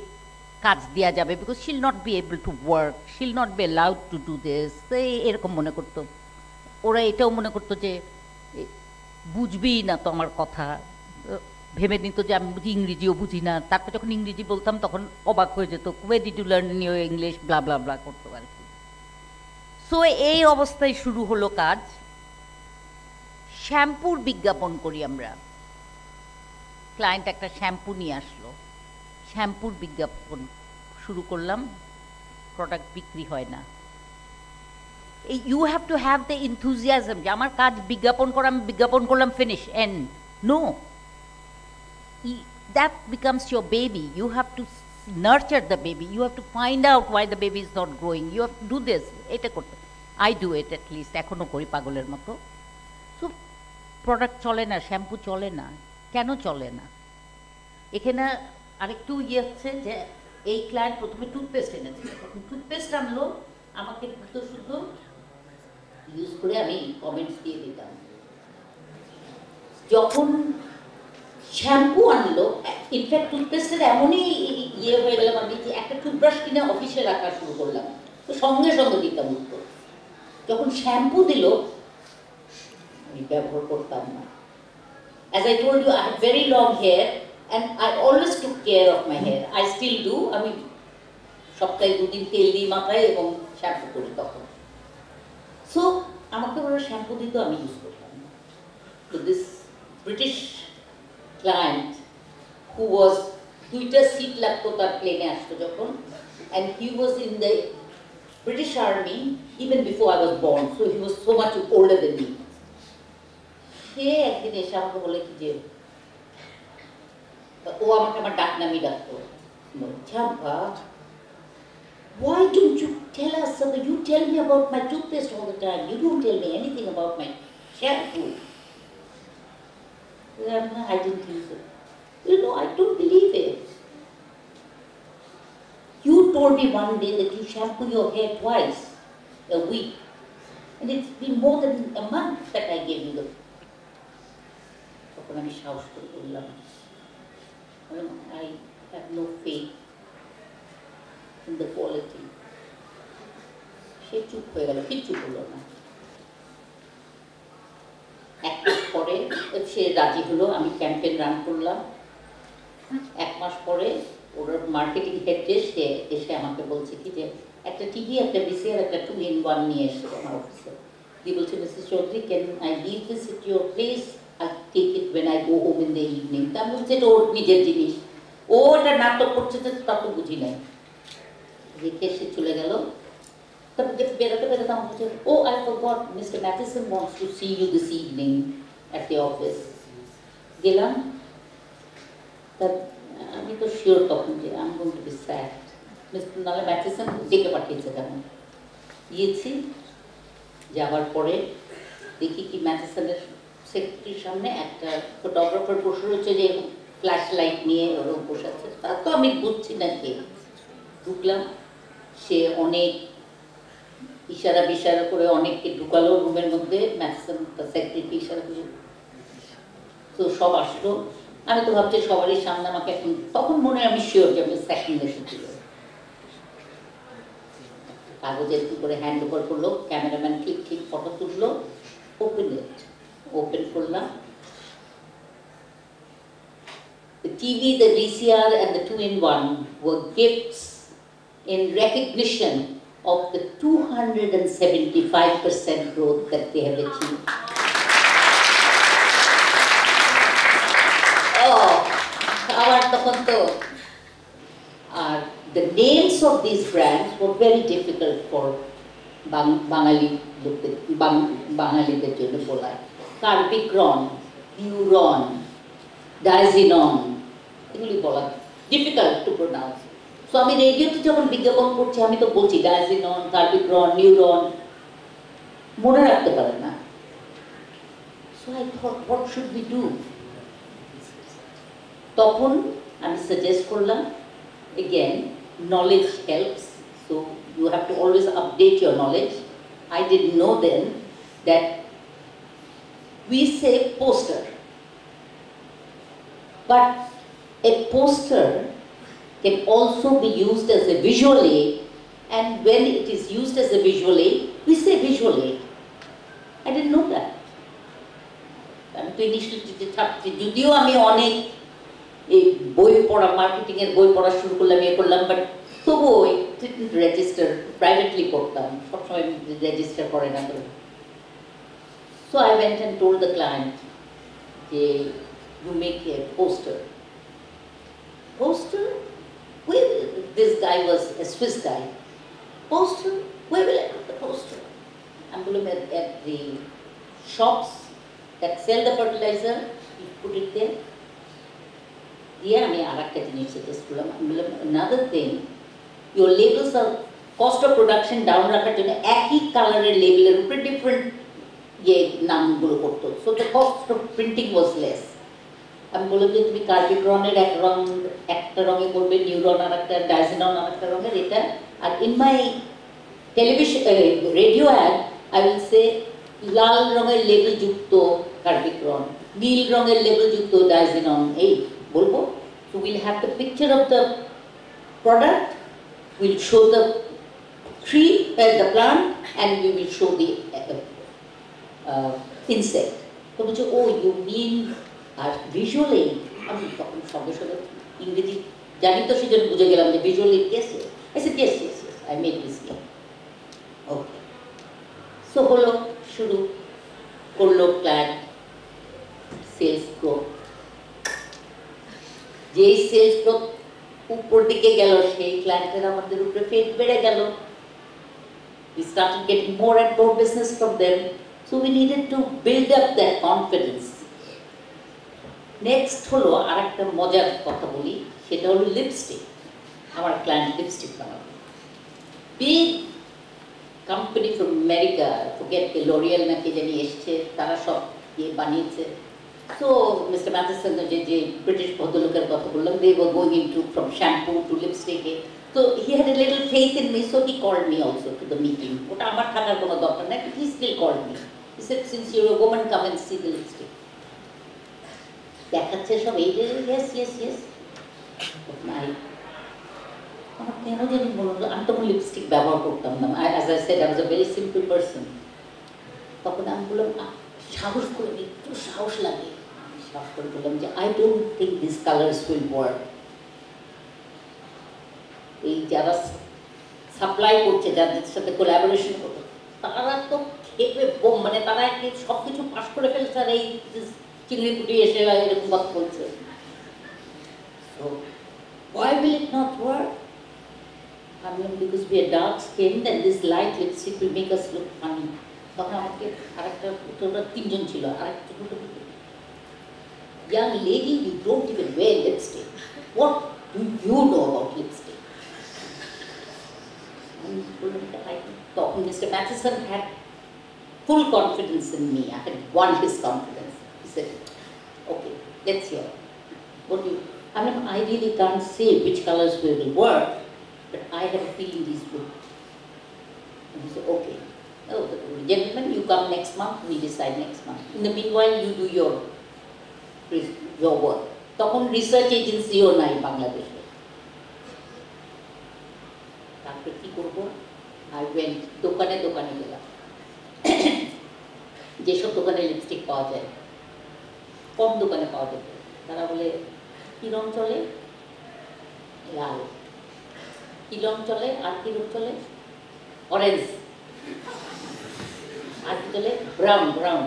কাজ দেওয়া যাবে, because she'll not be able to work, she'll not be allowed to do this, এরকম মনে করতো। ওরা এটাও মনে করতো যে বুঝবেই না তো আমার কথা, ভেবে নিত যে আমি বুঝি, ইংরেজিও বুঝি না। তারপর যখন ইংরেজি বলতাম তখন অবাক হয়ে যেত, where did you learn your English, ব্লা ব্লা ব্লা করতো আর কি। সো এই অবস্থায় শুরু হলো কাজ। শ্যাম্পুর বিজ্ঞাপন করি আমরা, ক্লায়েন্ট একটা শ্যাম্পু নিয়ে আসলো, শ্যাম্পুর বিজ্ঞাপন শুরু করলাম, প্রোডাক্ট বিক্রি হয় না। You have to have the enthusiasm যে আমার কাজ বিজ্ঞাপন করা, আমি বিজ্ঞাপন করলাম, finish, and no, that becomes your baby, you have to nurture the baby, you have to find out why the baby is not growing, you have to do this, এটা করতে। I do it at least, এখনো করি পাগলের মতো। So product চলে না, shampoo চলে না, কেন চলে না? এখানে আরেকটু হচ্ছে যে এই ক্লায়েন্ট প্রথমে টুথপেস্ট এনেছিল, টুথপেস্ট আনলো, আমাকে শুধু ইউজ করে আমি কমেন্টস দিয়ে দিতাম। যখন শ্যাম্পু আনলো, ইনফ্যাক্ট টুথপেস্টের এমনই হয়ে গেলাম আমি যে একটা টুথব্রাশ কিনে অফিসে রাখা শুরু করলাম, তো সঙ্গে সঙ্গে দিতাম উত্তর। যখন শ্যাম্পু দিল, আমি ব্যবহার করতাম না। As I told you, I had very long hair and I always took care of my hair. I still do. আমি সপ্তাহে 2 দিন তেল দিই মাথায় এবং শ্যাম্পু করি তখন। সো আমাকে ওরা শ্যাম্পু দিত, আমি ইউজ করতাম না। তো this British client who was, 2টা সিট লাগতো তার প্লেনে আসতো যখন, and he was in the British Army even before I was born, so he was so much older than me. সে একদিন এসে আমাকে বলে কি যে, ও আমাকে আমার ডাক নামি ডাকতো, ঝাম্পা, why don't you tell us something? You tell me about my toothpaste all the time, you don't tell me anything about my shampoo. I didn't use it. You know, I don't believe it. You told me one day that you shampoo your hair twice a week, and it's been more than a month that I gave you the. তখন আমি সাহস করে বললাম, I have no faith in the quality. সে চুপ হয়ে গেল, কিচ্ছু বললো না। এক মাস পরে সে রাজি হলো, আমি ক্যাম্পেইন রান করলাম। 1 মাস পরে ওর মার্কেটিং হেড সে এসে আমাকে বলছে কি যে একটা টিভি, একটা ভিসিআর, একটা 2-in-1 নিয়ে এসে আমার অফিসে দিয়ে বলছে, Mrs Chowdhury, can I leave this at your place, I take it when I go home in the evening. তা আমি বলছি এটা ওর নিজের জিনিস, ও এটা নাটক করছে, তা তো বুঝি নাই। রেখে সে চলে গেল। বেরোতে বেরোতে আমার বলছে, oh I forgot, mister Mathison wants to see you this evening. at the office. গেলাম, তা আমি তো শিওর তখন যে আমি গোইং টু বি স্যাড, নাহলে ম্যাথিসন ডেকে পাঠিয়েছে কেন। গিয়েছি, যাওয়ার পরে দেখি কি ম্যাথিসনের সেক্রেটারির সামনে একটা ফটোগ্রাফার বসে রয়েছে, যে ফ্ল্যাশ লাইট নিয়ে ওরকম বসে আছে। তা তো আমি বুঝছি না কে। ঢুকলাম, সে অনেক ইশারা বিশারা করে অনেককে ঢুকালো রুমের মধ্যে, ম্যাথিসন তার সেক্রেটারি ইশারা করে। তো সব আসলো, আমি তো ভাবছি সবারই সামনে আমাকে এখন, তখন মনে হয় আমি শিওর যে আমি সেকেন্ড এসেছিল। কাগজের কি করে হ্যান্ড ওভার করলো, ক্যামেরাম্যান ঠিক ঠিক ফটো তুললো, ওপেন করলাম। The TV, the VCR and the 2-in-1 were gifts in recognition of the 275% growth that they have achieved. আবার তখন তো আর the names of these brands were very difficult for বাঙালি লোকদের, বাঙালিদের জন্য বলা। কার্বিক্রন, নিউরন, ডাইজিনন, এগুলি বলা ডিফিকাল্ট টু প্রোনাউন্স। সো আমি রেডিওতে যখন বিজ্ঞাপন করছি আমি তো বলছি ডাইজিনন, কার্বিক্রন, নিউরন, মনে রাখতে পারে না। So I thought what should we do. তখন আমি সাজেস্ট করলাম, again knowledge helps, so you have to always update your knowledge. I didn't know then that we say poster, but a poster can also be used as a visual aid, and when it is used as a visual aid, we say visual aid. I didn't know that. আমি তো initially যদিও আমি অনেক এই বই পড়া, marketing এর বই পড়া শুরু করলাম, ইয়ে করলাম, বাট তবুও রেজিস্টার প্রাইভেটলি করতাম, সবসময় রেজিস্টার করে না করে। So I went and told the client যে you make a poster. Poster? This guy was a Swiss guy. Poster? Where will I put the poster? I'm going to at the shops that sell the fertilizer, you put it there. Yeah, I mean, another thing, your labels are cost of production down রাখার জন্য একই কালারের লেবেলের উপরে different নামগুলো করতো, so the cost of printing was less. আমি বললাম যে তুমি কার্বিক্রনের একটা রঙে করবে, নিউরন আর একটা, ডাইজিনন আর একটা রঙের, এটা। আর in my television radio ad I will say লাল রঙের লেবেল যুক্ত কার্বিক্রন, নীল রঙের লেবেল যুক্ত ডাইজিনন, এই বলবো। So we'll have the picture of the product, we'll show the tree, the plant, and we will show the insect. So বলছে, oh you mean আর visually, আমি তখন সঙ্গে সঙ্গে ইংরেজি জানি তো সেজন্য বুঝে গেলাম যে visually, yes, I said yes, I made mistake. Okay. So হলো, শুরু করলো ক্লায়েন্ট, সেলস গ্রোথ। যেই সেলস গ্রোথ উপর দিকে গেল, সেই ক্লায়েন্টের আমাদের উপরে ফেট বেড়ে গেল। We started getting more and more business from them, so we needed to build up that confidence. Next হলো আর একটা মজার কথা বলি, সেটা হলো লিপস্টিক। আমার ক্লায়েন্ট লিপস্টিক বানাবে, big company from America, forget L'Oreal নাকি জানি এসছে, তারা সব বানিয়েছে। সো মিস্টার ম্যাথিসন যে ব্রিটিশ ভদ্রলোকের কথা বললাম, they were going into from shampoo to লিপস্টিকে। তো he had a little faith in me, so he called me also to the meeting. ওটা আমার থাকার কোনো দরকার নেই, he still called me. He said, since you are a woman, come and see the lipstick. দেখাচ্ছে সব, এই যে ইয়েস ইয়েস ইয়েস। আমার কেন জানি বললো, আমি তখন লিপস্টিক ব্যবহার করতাম না, as I said I was a very simple person. তখন আমি বললাম, সাহস করে, একটু সাহস লাগে, সাহস করে বললাম যে I don't think this colours will work. এই যারা সাপ্লাই করছে, যাদের সাথে কোলাবোরেশন করছে, তারা তো খেপে বোম, মানে তারা সব কিছু পাস করে ফেলছে, আর এই চিংড়ি পুটি এসে এরকম কথা বলছে। So why will it not work? I mean, because we are dark skinned and this light lipstick will make us look funny. তখন আমাকে আরেকটা, তিনজন ছিল, আরেকটা young lady, you don't even wear lipstick. What do you know about lipstick? And Mr. Matheson had full confidence in me. I had won his confidence. He said, okay, let's hear. What do you, I mean, I really can't say which colors will work, but I have a feeling these would. And he said, okay. Oh, gentlemen, you come next month, we decide next month. In the meanwhile, you do your work. তখন research এজেন্সিও নাই বাংলাদেশে। তারপরে কি করবো? I went দোকানে দোকানে গেলাম। যেসব দোকানে লিপস্টিক পাওয়া যায়, কম দোকানে পাওয়া যেত, তারা বলে কি রং চলে? লাল। কি রং চলে? আর কি রং চলে? অরেঞ্জ। আর কি চলে? Brown brown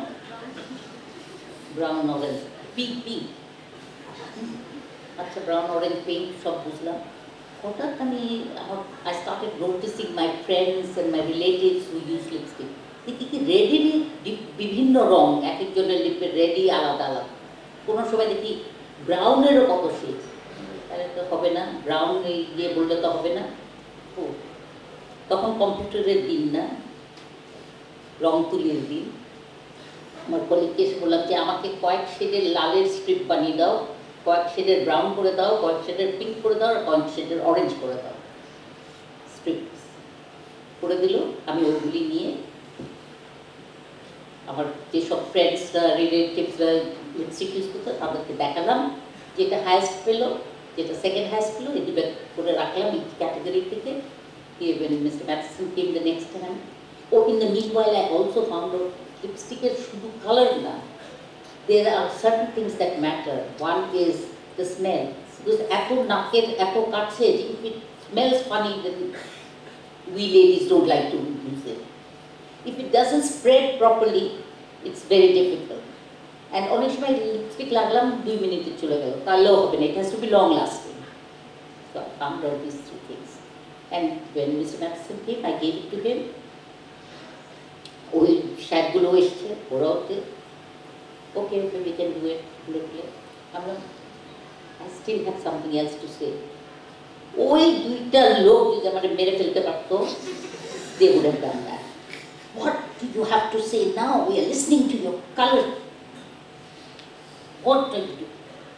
brown orange, pink pink. আচ্ছা, ব্রাউন অরেঞ্জ পিঙ্ক সব বুঝলাম। হঠাৎ আমি I started noticing my friends and my relatives who use lipstick. দেখি কি রেডেরই বিভিন্ন রং, এক একজনের লিপের রেডই আলাদা আলাদা। কোনো সময় দেখি ব্রাউনেরও কত শেড। তাহলে তো হবে না, ব্রাউন দিয়ে বললে তো হবে না। ও তখন কম্পিউটারের দিন না, রং তুলির দিন। আমার কলিগকে এসে বললাম যে আমাকে কয়েক শেডের লালের স্ট্রিপ বানিয়ে দাও, কয়েক শেডের ব্রাউন করে দাও, কয়েক শেডের পিঙ্ক করে দাও, আর কয়েক শেডের অরেঞ্জ করে দাও। স্ট্রিপ করে দিল। আমি ওইগুলি নিয়ে আমার যেসব ফ্রেন্ডসরা রিলেটিভসরা লিপস্টিক ইউজ করতো তাদেরকে দেখালাম, যেটা হায়েস্ট পেলো, যেটা সেকেন্ড হায়েস্ট পেলো, এই দুটো করে রাখলাম এই ক্যাটাগরি থেকে। When Mr. Matheson came the next time, in the meanwhile I also found out lipstick শুধু কালার না, there are certain things that matter. One is the smell. Because এত নাকের এত কাছে, if it smells funny, then we ladies don't like to use it. If it doesn't spread properly, it's very difficult. And অনেক সময় lipstick লাগলাম 2 মিনিটে চলে গেল, তাহলেও হবে না, it has to be long lasting. So I found out these three things. And when Mr. Matheson came, I gave it to him. ওই শ্যাডগুলো এসছে, ওরা ওকে okay, we can do it. I still have something else to say. ওই দুইটা লোক যদি আমাকে মেরে ফেলতে পারতো, they would have done that. What do you have to say now? We are listening to your color. What do you do?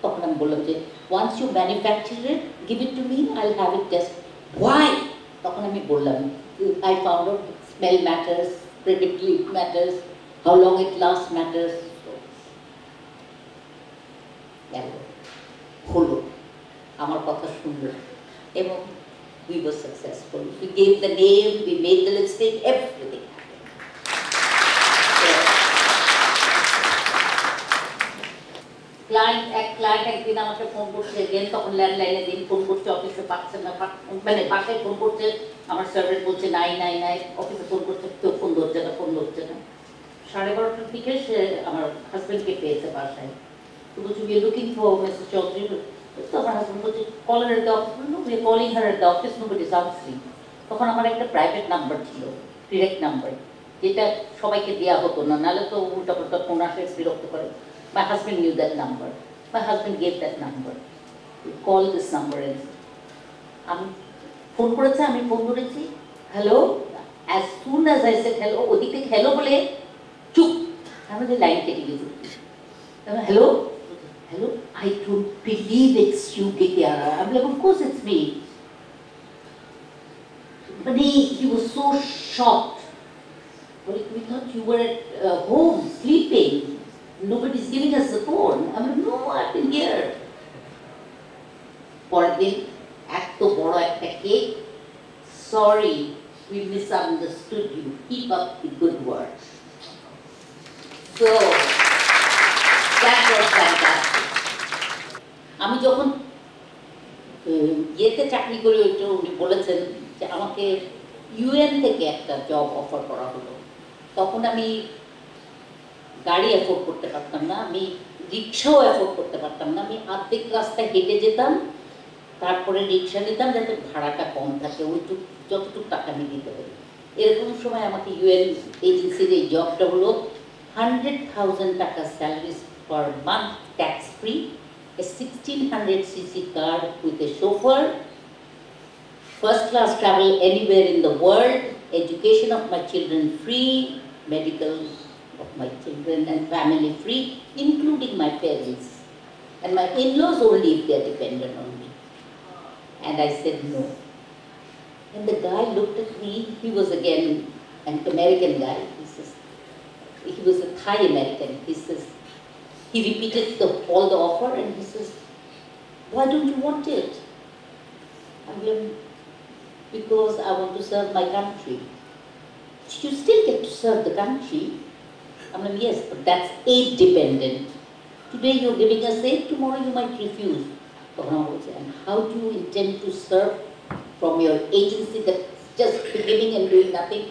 তখন আমি বললাম যে once you manufacture it, give it to me, I'll have it tested. Why? তখন আমি বললাম I found out smell matters, predictability matters, how long it lasts matters. হলো, আমার কথা শুনলো, এবং we were successful. We gave the name, we made the lipstick, everything happened. Client একদিন আমাকে ফোন করছে, গেল তখন ল্যান্ডলাইনে দিন ফোন করছে, অফিসে পাচ্ছে না, মানে বাসায় ফোন করছে, আমার সার্ভেন্ট বলছে নাই নাই নাই, অফিসে ফোন করছে, কেউ ফোন ধরছে না, ফোন ধরছে না। 12:30টার দিকে সে আমার হাজব্যান্ডকে পেয়েছে বাসায়। তো বলছি we are looking for Mrs. Chaudhary. তো আমার হাজব্যান্ড বলছে call her at the office. No, we are calling her at the office, nobody is answering. তখন আমার একটা প্রাইভেট নাম্বার ছিল, ডিরেক্ট নাম্বার, যেটা সবাইকে দেওয়া হতো না, নাহলে তো উল্টা পাল্টা ফোন আসে, বিরক্ত করে। My husband knew that number. My husband gave that number. We call this number and আমি ফোন করেছে, আমি ফোন ধরেছি, hello. As soon as I said hello, ওদিক থেকে হ্যালো বলে চুপ, আমাদের লাইন কেটে গেছে। Hello? Hello? I don't believe it's you, Kiara. I'm like, of course it's me. But he was so shocked. Well, we thought you were at home, sleeping. Nobody's giving us the phone. I'm like, no, I've been here. পরের দিন এত বড় একটা cake, sorry, we misunderstood you. Keep up the good work. So, that was fantastic. আমি যখন ইয়েতে চাকরি করি, ওইটা উনি বলেছেন যে আমাকে ইউএন থেকে একটা জব অফার করা হলো। তখন আমি গাড়ি অ্যাফোর্ড করতে পারতাম না, আমি রিক্সাও অ্যাফোর্ড করতে পারতাম না। আমি অর্ধেক রাস্তায় হেঁটে যেতাম, তারপরে রিক্সা নিতাম যাতে ভাড়াটা কম থাকে, ওইটুক যতটুকু টাকা আমি দিতে পারি। এরকম সময় আমাকে ইউএন এজেন্সির এই জবটা হলো 100,000 টাকা salary per month tax-free, a 1600cc car with a chauffeur, first-class travel anywhere in the world, education of my children free, medical of my children and family free, including my parents, and my in-laws only if they are dependent on me. And I said no. And the guy looked at me, he was again an American guy, he was a Thai American, he repeated all the offer and he says, why don't you want it? I'm like, because I want to serve my country. You still get to serve the country. I'm like, yes, but that's aid dependent. Today you're giving us aid, tomorrow you might refuse. And how do you intend to serve from your agency that's just beginning and doing nothing?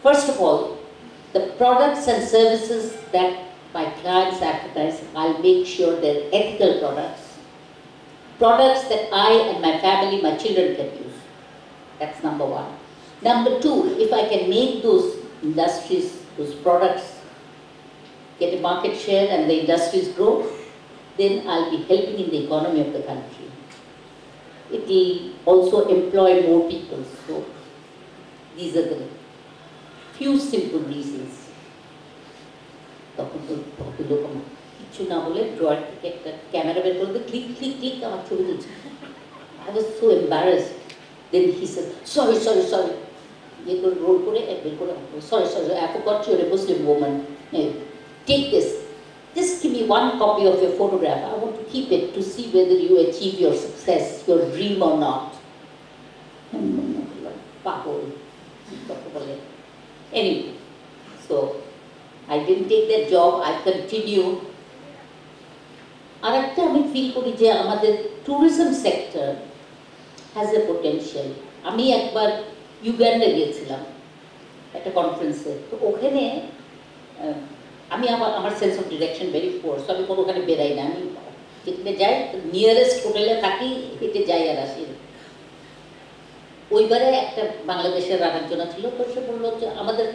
First of all, the products and services that my clients advertise, I'll make sure they're ethical products. Products that I and my family, my children can use. That's number one. Number two, if I can make those industries, those products, get a market share and the industries grow, then I'll be helping in the economy of the country. It will also employ more people. So these are the few simple reasons. কিছু না বলে drawer থেকে একটা camera বের করে click click click আমার ছবি তুলছে। I was so embarrassed. Then he said, sorry. Ye kore roll kore beer kore sorry, I forgot you're a Muslim woman. Take this. Just give me one copy of your photograph. I want to keep it to see whether you achieve your success, your dream or not. Anyway, so I didn't take that job. I continued. আরেকটা আমি feel করি যে আমাদের tourism sector has a potential. আমি একবার Uganda গিয়েছিলাম একটা কনফারেন্সে, তো ওখানে আমি আমার sense of direction very poor, so আমি কোনো ওখানে বেরাই না, আমি যেখানে যাই নিয়ারেস্ট হোটেলে থাকি, হেঁটে যাই আর আসি। ওইবারে একটা বাংলাদেশের আরেকজনা ছিল, তো সে বললো যে আমাদের,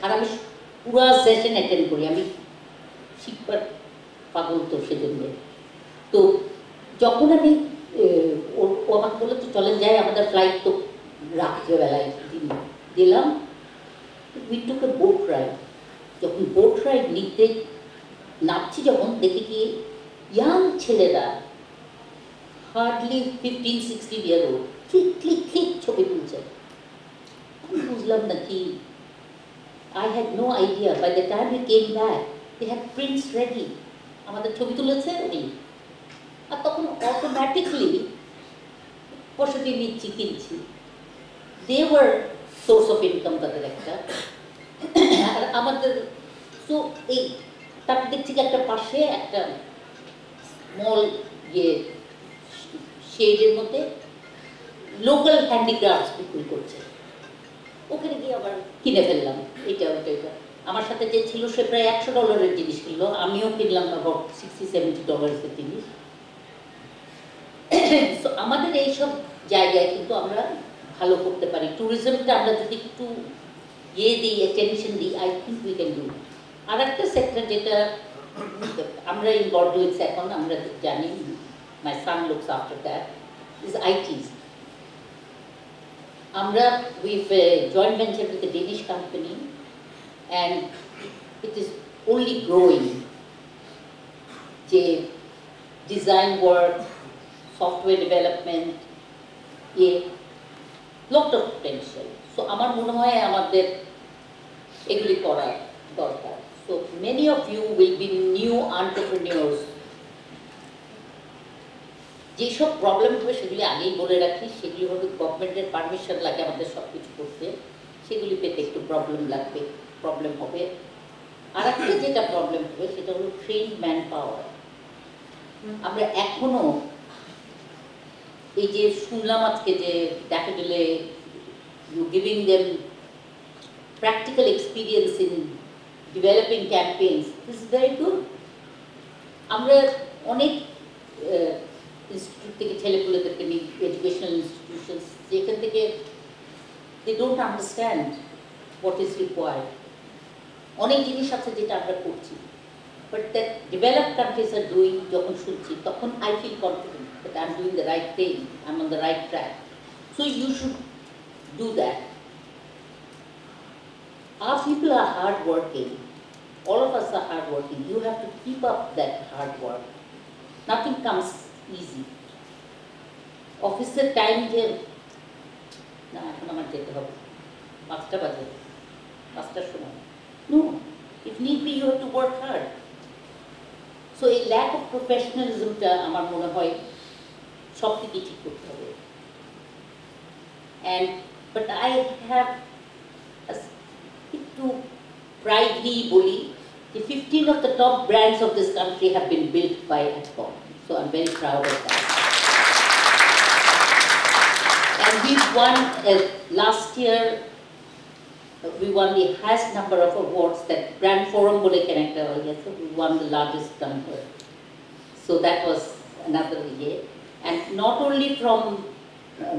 আর আমি পুরো সেশন অ্যাটেন্ড করি, আমি শিখবার পাগল তো সেজন্য। তো যখন আমি ও আমাকে বললো তো চলেন যাই, আমাদের ফ্লাইট তো রাত্রেবেলায় দিলাম, we took a boat ride. যখন বোট রাইড নিতে নামছি, যখন দেখি কি ইয়াং ছেলেরা, hardly 15-16 year old, click click click ছবি তুলছে। আমি বুঝলাম না কি, I had no idea. By the time we came back, they had prints ready. আমাদের ছবি তুলেছে উনি, আর তখন অটোমেটিকলি বসতি নিচ্ছি, কিনছি। They were source of income তাদের একটা। আর আমাদের তো এই তারপর দেখছি কি একটা পাশে একটা স্মল শেডের মধ্যে লোকাল হ্যান্ডিক্রাফটস বিক্রি করছে। ওখানে গিয়ে আবার কিনে ফেললাম এটা ওটা। আমার সাথে যে ছিল সে প্রায় $100 জিনিস কিনলো, আমিও কিনলাম about $60-70 জিনিস। সো আমাদের এইসব জায়গায় কিন্তু আমরা ভালো করতে পারি। ট্যুরিজমটা আমরা যদি একটু দিই, অ্যাটেনশন দিই, I think we can do. আর একটা সেক্টর যেটা আমরা ইনভলভড হয়েছে এখন, আমরা জানি, my son looks after that, is ITES. আমরা with joint venture with a Danish company, and it is only growing. যে design work, software development, lot of potential. So আমার মনে হয় আমাদের এগুলি করা দরকার। So many of you will be new entrepreneurs. যেসব প্রবলেম হবে সেগুলি আগেই বলে রাখি, সেগুলি হবে গভর্নমেন্টের পারমিশন লাগে আমাদের সব কিছু করতে, সেগুলি পেতে একটু প্রবলেম হবে। আর একটা যেটা প্রবলেম হবে সেটা হলো ট্রেন্ড ম্যান পাওয়ার। আমরা এখনো এই যে শুনলাম আজকে যে ড্যাফোডিলে you giving them practical experience in developing campaigns, this is very good. আমরা অনেক ইনস্টিটিউট থেকে ছেলেপুলেদেরকে নিই, এডুকেশনাল ইনস্টিটিউশনস, যেখান থেকে they don't understand what is required. অনেক জিনিস আছে যেটা আমরা করছি, But that developed countries are doing, যখন শুনছি, তখন I feel confident that I'm doing the right thing, I'm on the right track. So you should do that. Our people are hardworking. All of us are hardworking. You have to keep up that hard work. Nothing comes easy. Officer time যে না এখন আমার যেতে হবে 5টা বাজে 5টার সময় no if need be you have to work hard so a lack of professionalism টা আমার মনে হয় সব থেকে ঠিক করতে হবে and but I have একটু proudly বলি the 15 of the top brands of this country have been built by AFCON so I'm very proud of that. And we won, last year, we won the highest number of awards that Brand Forum bole connected, yes, we won the largest number. So that was another year. And not only from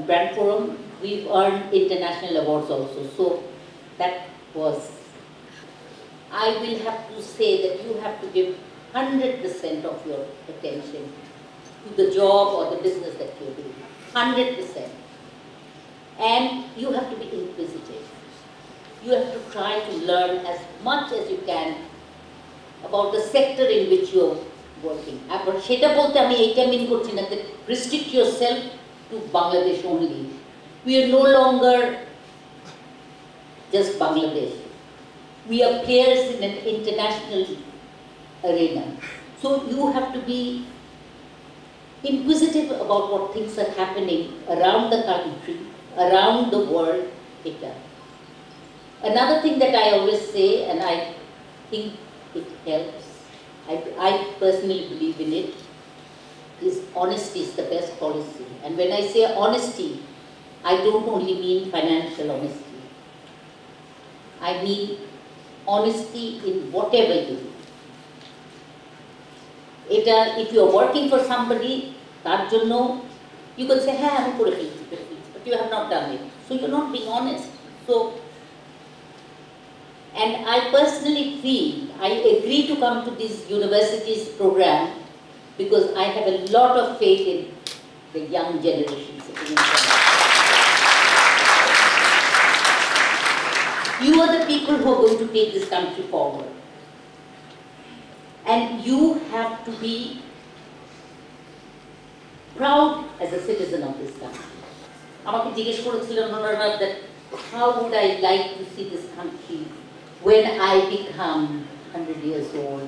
Brand Forum, we've earned international awards also. So that was, I will have to say that you have to give 100% of your attention to the job or the business that you're doing. 100%. And you have to be inquisitive. You have to try to learn as much as you can about the sector in which you're working. But সেটা বলতে আমি এইটা মিন করছি না that restrict yourself to Bangladesh only. We are no longer just Bangladesh. We are players in an international arena. So you have to be inquisitive about what things are happening around the country, around the world. Another thing that I always say, and I think it helps, I personally believe in it, is honesty is the best policy. And when I say honesty, I don't only mean financial honesty. I mean honesty in whatever you do. If you are working for somebody, তার জন্য you can say, "Hey, আমি করে ফেলছি," but you have not done it. So you're not being honest. So, and I personally feel I agree to come to this university's program because I have a lot of faith in the young generation sitting in front. You are the people who are going to take this country forward. And you have to be proud as a citizen of this country. আমাকে জিজ্ঞেস করেছিলেন ওনারা that how would I like to see this country when I become 100 years old.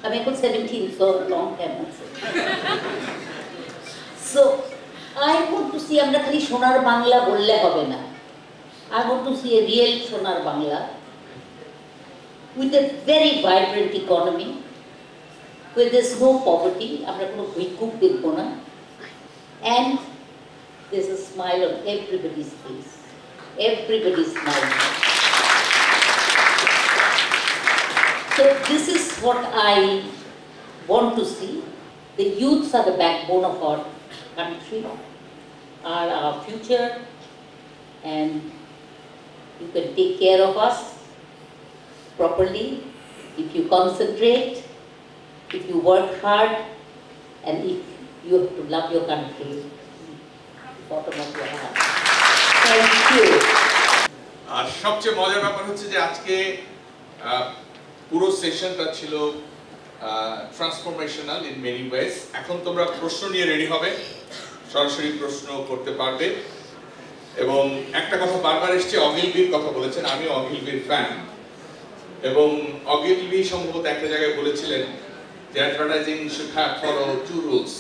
I'm এখন 17, so long time also. So I want to see আমরা খালি সোনার বাংলা বললে হবে না. I want to see a real সোনার Bangla with a very vibrant economy where there's no poverty, আমরা কোনো ভিক্ষুক দেখব না, and there's a smile on everybody's face. Everybody's smiling. So this is what I want to see. The youths are the backbone of our country, are our future, and you can take care of us properly if you concentrate, if you work hard, and if you have to love your country, bottom of your heart. Thank you. আর সবচেয়ে মজার ব্যাপার হচ্ছে যে আজকে পুরো সেশনটা ছিল transformational in many ways. এখন তোমরা প্রশ্ন নিয়ে রেডি হবে, সরাসরি প্রশ্ন করতে পারবে। এবং একটা কথা বারবার এসছে, অগিলবির কথা বলেছেন, আমি অগিলবির ফ্যান। এবং অগিলবি সম্ভবত একটা জায়গায় বলেছিলেন যে advertising should have follow two rules.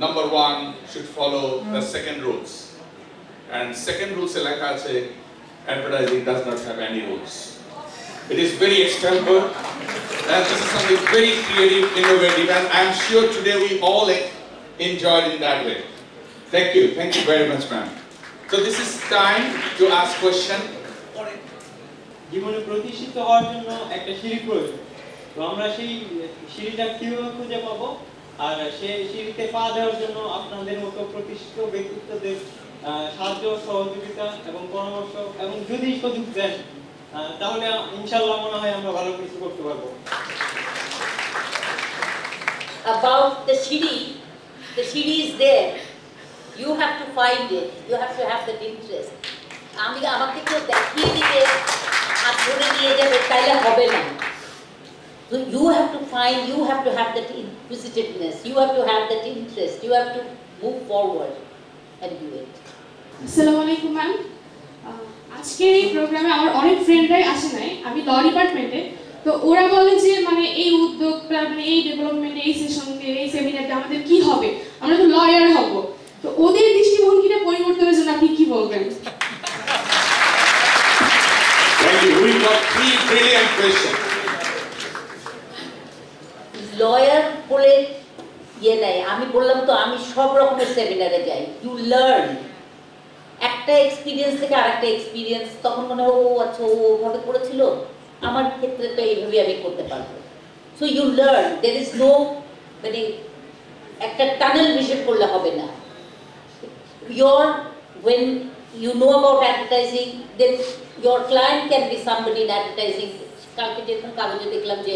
Number one should follow the second rules, and second rules এ লেখা আছে advertising does not have any rules. It is very extravagant, and this is something very creative, innovative, and I am sure today we all enjoyed in that way. Thank you very much, ma'am. So this is time to ask question. জীবনে প্রতিষ্ঠিত হওয়ার জন্য একটা সিঁড়ি প্রয়োজন, তো আমরা সেই সিঁড়িটা কিভাবে খুঁজে পাবো, আর সেই সিঁড়িতে পা দেওয়ার জন্য আপনাদের মতো প্রতিষ্ঠিত ব্যক্তিত্বদের সাহায্য, সহযোগিতা এবং পরামর্শ এবং যদি সুযোগ দেন তাহলে ইনশাআল্লাহ মনে হয় আমরা ভালো কিছু করতে পারবো। about the Shiri is there. You have to find it. You have to have that interest. আমি আমাকে কেউ দেখিয়ে দিবে আর ধরে নিয়ে যাবে তাইলে হবে না। So you have to find, you have to have that inquisitiveness, you have to have that interest, you have to move forward and do it. আসসালামু আলাইকুম ম্যাম। আজকের এই প্রোগ্রামে আমার অনেক ফ্রেন্ডরাই আসে নাই, আমি ল ডিপার্টমেন্টে। তো ওরা বলে যে মানে এই উদ্যোগটা মানে এই ডেভেলপমেন্ট এই সেশনকে এই সেমিনারটা আমাদের কি হবে, আমরা তো লয়ার হব। তো ওদের দৃষ্টিভঙ্গিটা পরিবর্তনের জন্য আপনি কি বলবেন? Thank you. We got 3 brilliant questions. Lawyer বলে ইয়ে নাই, আমি বললাম তো আমি সব রকমের সেমিনারে যাই। ইউ লার্ন, একটা এক্সপিরিয়েন্স থেকে আরেকটা এক্সপিরিয়েন্স, তখন মনে হয় ও আচ্ছা ও ওভাবে করেছিল, আমার ক্ষেত্রে তো এইভাবে আমি করতে পারবো। So you learn, there is no মানে একটা টানেল ভিশন করলে হবে না। when you know about advertising, then your client can be somebody in advertising. কালকে যেরকম কাগজে দেখলাম যে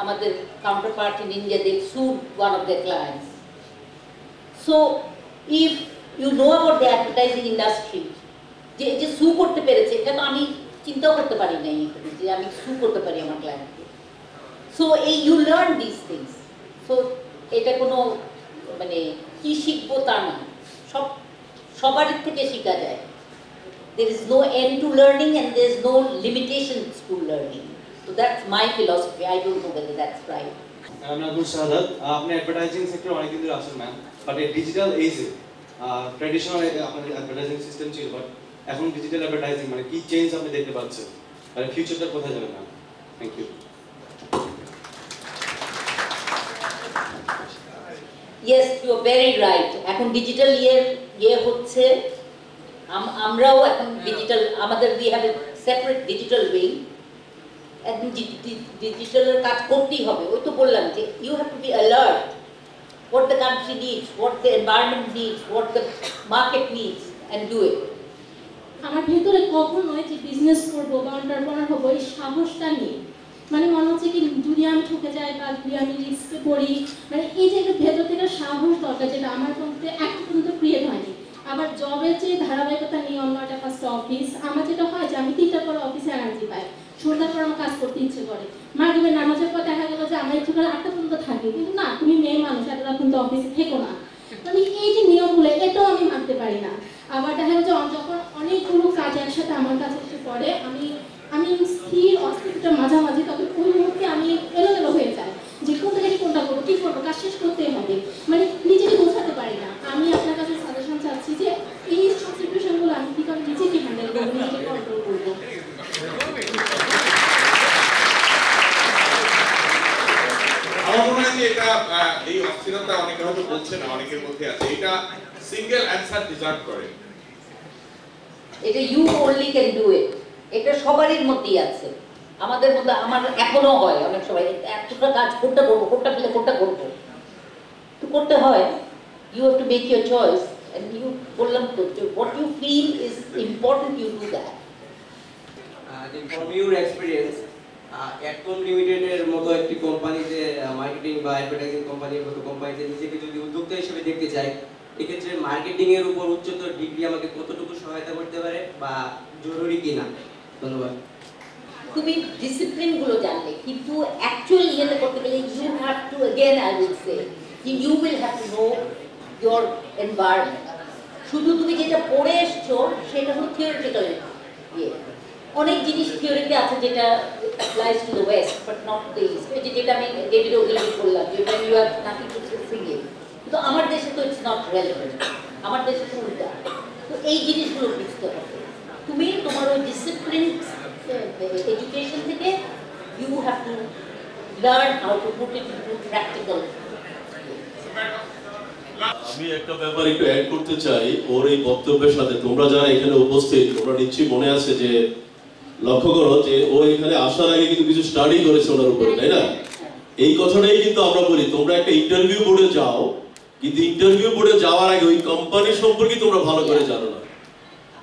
আমাদের counterpart in India, they sued one of their clients. So if you know about the advertising industry, যে সু করতে পেরেছে, এটা তো আমি চিন্তাও করতে পারি নাই যে আমি সু করতে পারি আমার ক্লায়েন্টকে। সো এই you learn this things. So এটা কোনো মানে কি শিখবো তা না, সবার থেকে শেখা যায়। There is no end to learning and there is no limitations to learning. So that's my philosophy. I don't know whether that's right. I'm Nagul Shahadat. আপনি অ্যাডভার্টাইজিং সেক্টরে অনেকদিন ধরে আছেন ম্যাম, বাট এই ডিজিটাল এজে ট্র্যাডিশনাল আপনাদের advertising system ছিল, but এখন ডিজিটাল অ্যাডভার্টাইজিং মানে কি চেঞ্জ আপনি দেখতে পাচ্ছেন, মানে ফিউচারটা কোথায় যাবে ma'am? Thank you. Yes, you are very right. এখন ডিজিটাল ইয়ে হচ্ছে, আমরাও এখন ডিজিটাল, আমাদের we have a separate digital wing. এখন ডিজিটালের কাজ করতেই হবে। ওই তো বললাম যে you have to be alert what the country needs, what the environment needs, what the market needs and do it. আমার ভেতরে কখনোই যে বিজনেস করবো বা এন্টারপ্রেনার হবো এই সাহসটা নেই। মানে মনে হচ্ছে কি যদি আমি ঠকে যাই বা যদি আমি রিস্কে পড়ি, মানে এই যে একটা ভেতর থেকে সাহস দরকার, যেটা আমার মধ্যে এখন পর্যন্ত ক্রিয়েট হয়নি। আবার জবের যে ধারাবাহিকতা নিয়ে অন্য একটা ফার্স্ট অফিস, আমার যেটা হয় যে আমি 3টার পর অফিসে এনার্জি পাই, সন্ধ্যার পর আমার কাজ করতে ইচ্ছে করে। মাগরিবের নামাজের পর দেখা গেল যে আমার ইচ্ছে করে 8টা পর্যন্ত থাকি, কিন্তু না তুমি মেয়ে মানুষ এতটা কিন্তু অফিসে থেকো না। মানে এই যে নিয়মগুলো এটাও আমি মানতে পারি না। আবার দেখা গেল যে যখন অনেকগুলো কাজ একসাথে আমার কাছে এসে পড়ে, আমি স্থির অস্থিরটা মাঝামাঝি, তখন ওই মুহূর্তে আমি এলোমেলো হয়ে যাই যে কোনটা থেকে কোনটা করবো, কি করবো, কাজ শেষ করতেই হবে, মানে নিজেকে বোঝাতে পারি না। আমি আপনার কাছে সাজেশন চাচ্ছি যে এই সব সিচুয়েশনগুলো আমি কি করে নিজেকে হ্যান্ডেল করবো, নিজেকে কন্ট্রোল করবো। আমার মনে হয় যে এটা এই অস্থিরতা অনেকে হয়তো বলছে না, অনেকের মধ্যে আছে, এটা সিঙ্গেল অ্যানসার ডিজার্ভ করে। এটা you only can do it, এটা সবারই মধ্যেই আছে, আমাদের মধ্যে। আমার এখনো হয় অনেক সময় এতটা কাজ কোনটা করবো, কোনটা ফেলে কোনটা করবো, তো করতে হয়। You have to make your choice and you বললাম তো what you feel is important, you do that. From your experience, Adcom লিমিটেডের মতো একটি কোম্পানিতে মার্কেটিং বা অ্যাডভার্টাইজিং কোম্পানির মতো কোম্পানিতে নিজেকে যদি উদ্যোক্তা হিসেবে দেখতে চাই, এক্ষেত্রে মার্কেটিং এর উপর উচ্চতর ডিগ্রি আমাকে কতটুকু সহায়তা করতে পারে বা জরুরি কিনা? ধন্যবাদ। তুমি ডিসিপ্লিন গুলো জানলে, কিন্তু অ্যাকচুয়াল ইয়েতে করতে গেলে you have to again I will say you will have to know your environment. শুধু তুমি যেটা পড়ে এসছো সেটা হলো থিওরিটিক্যাল ইয়ে। অনেক জিনিস থিওরিতে আছে যেটা applies to the West but not to the east. যেটা আমি ডেভিড ওগিলবি বললাম যে when you have nothing to say, কিন্তু আমার দেশে তো ইটস নট রেলেভেন্ট, আমার দেশে তো উল্টা। তো এই জিনিসগুলো বুঝতে হবে। তুমি তোমার ওই ডিসিপ্লিন এডুকেশন থেকে you have to learn how to put it into practical. আমি একটা ব্যাপার একটু অ্যাড করতে চাই ওর এই বক্তব্যের সাথে। তোমরা যারা এখানে উপস্থিত, তোমরা নিশ্চয়ই মনে আছে যে লক্ষ্য করো যে ও এখানে আসার আগে কিন্তু কিছু স্টাডি করেছে ওনার উপরে, তাই না? এই কথাটাই কিন্তু আমরা বলি, তোমরা একটা ইন্টারভিউ বোর্ডে যাও, কিন্তু ইন্টারভিউ বোর্ডে যাওয়ার আগে ওই কোম্পানি সম্পর্কে তোমরা ভালো করে জানো না।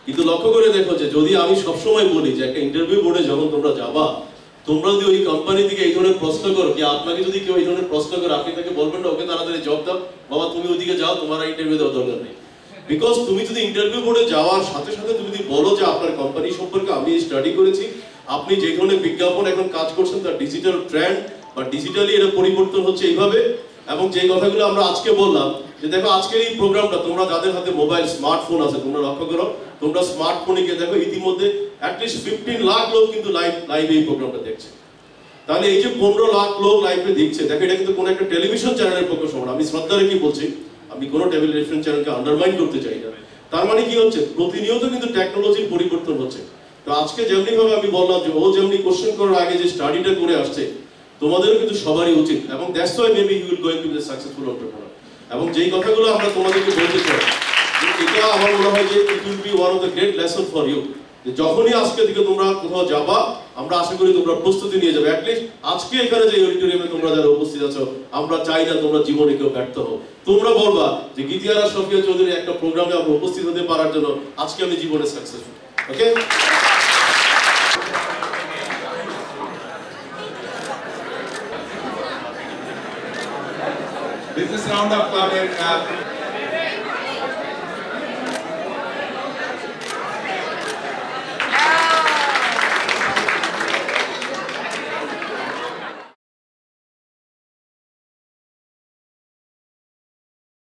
কিন্তু লক্ষ্য করে দেখো যে যদি আমি সবসময় বলি যে একটা ইন্টারভিউ বোর্ডে যখন তোমরা যাবা, তোমরা যদি ওই কোম্পানি থেকে এই ধরনের প্রশ্ন করো, কি আপনাকে যদি কেউ এই ধরনের প্রশ্ন করে, আপনি তাকে বলবেন না ওকে তাড়াতাড়ি জব দাও, বাবা তুমি ওইদিকে যাও, তোমার ইন্টারভিউ দেওয়ার দরকার নেই। বিকজ তুমি যদি ইন্টারভিউ বোর্ডে যাওয়ার সাথে সাথে তুমি যদি বলো যে আপনার কোম্পানি সম্পর্কে আমি স্টাডি করেছি, আপনি যে ধরনের বিজ্ঞাপন এখন কাজ করছেন তার ডিজিটাল ট্রেন্ড বা ডিজিটালি এটা পরিবর্তন হচ্ছে এইভাবে, এবং যে কথাগুলো আমরা আজকে বললাম যে দেখো আজকের এই প্রোগ্রামটা তোমরা যাদের হাতে মোবাইল স্মার্টফোন আছে তোমরা লক্ষ্য করো, তোমরা স্মার্টফোনে গিয়ে দেখো ইতিমধ্যে অ্যাটলিস্ট 15 লাখ লোক কিন্তু লাইভ এই প্রোগ্রামটা দেখছে। তাহলে এই যে 15 লাখ লোক লাইভে দেখছে, দেখো এটা কিন্তু কোনো একটা টেলিভিশন চ্যানেলের পক্ষে সমান। আমি শ্রদ্ধা রেখে বলছি, আমি কোনো টেলিভিশন চ্যানেলকে আন্ডারমাইন করতে চাই না। তার মানে কি হচ্ছে, প্রতিনিয়ত কিন্তু টেকনোলজির পরিবর্তন হচ্ছে। তো আজকে যেমনি ভাবে আমি বললাম যে ও যেমনি কোশ্চেন করার আগে যে স্টাডিটা করে আসছে, তোমাদেরও কিন্তু সবারই উচিত, এবং that's why maybe you will going to be a successful entrepreneur. এবং যেই কথাগুলো আমরা তোমাদেরকে বলতে চাই, এটা আমার মনে হয় যে it will be one of the great lesson for you, যে যখনই আজকে থেকে তোমরা কোথাও যাবা, আমরা আশা করি তোমরা প্রস্তুতি নিয়ে যাবে। অ্যাটলিস্ট আজকে এখানে যে অডিটোরিয়ামে তোমরা যারা উপস্থিত আছো, আমরা চাই না তোমরা জীবনে কেউ ব্যর্থ হও। তোমরা বলবা যে গীতিয়ারা শফিয়া চৌধুরী একটা প্রোগ্রামে আমরা উপস্থিত হতে পারার জন্য আজকে আমি জীবনে সাকসেসফুল। ওকে, বিজনেস রাউন্ড আপ ক্লাবের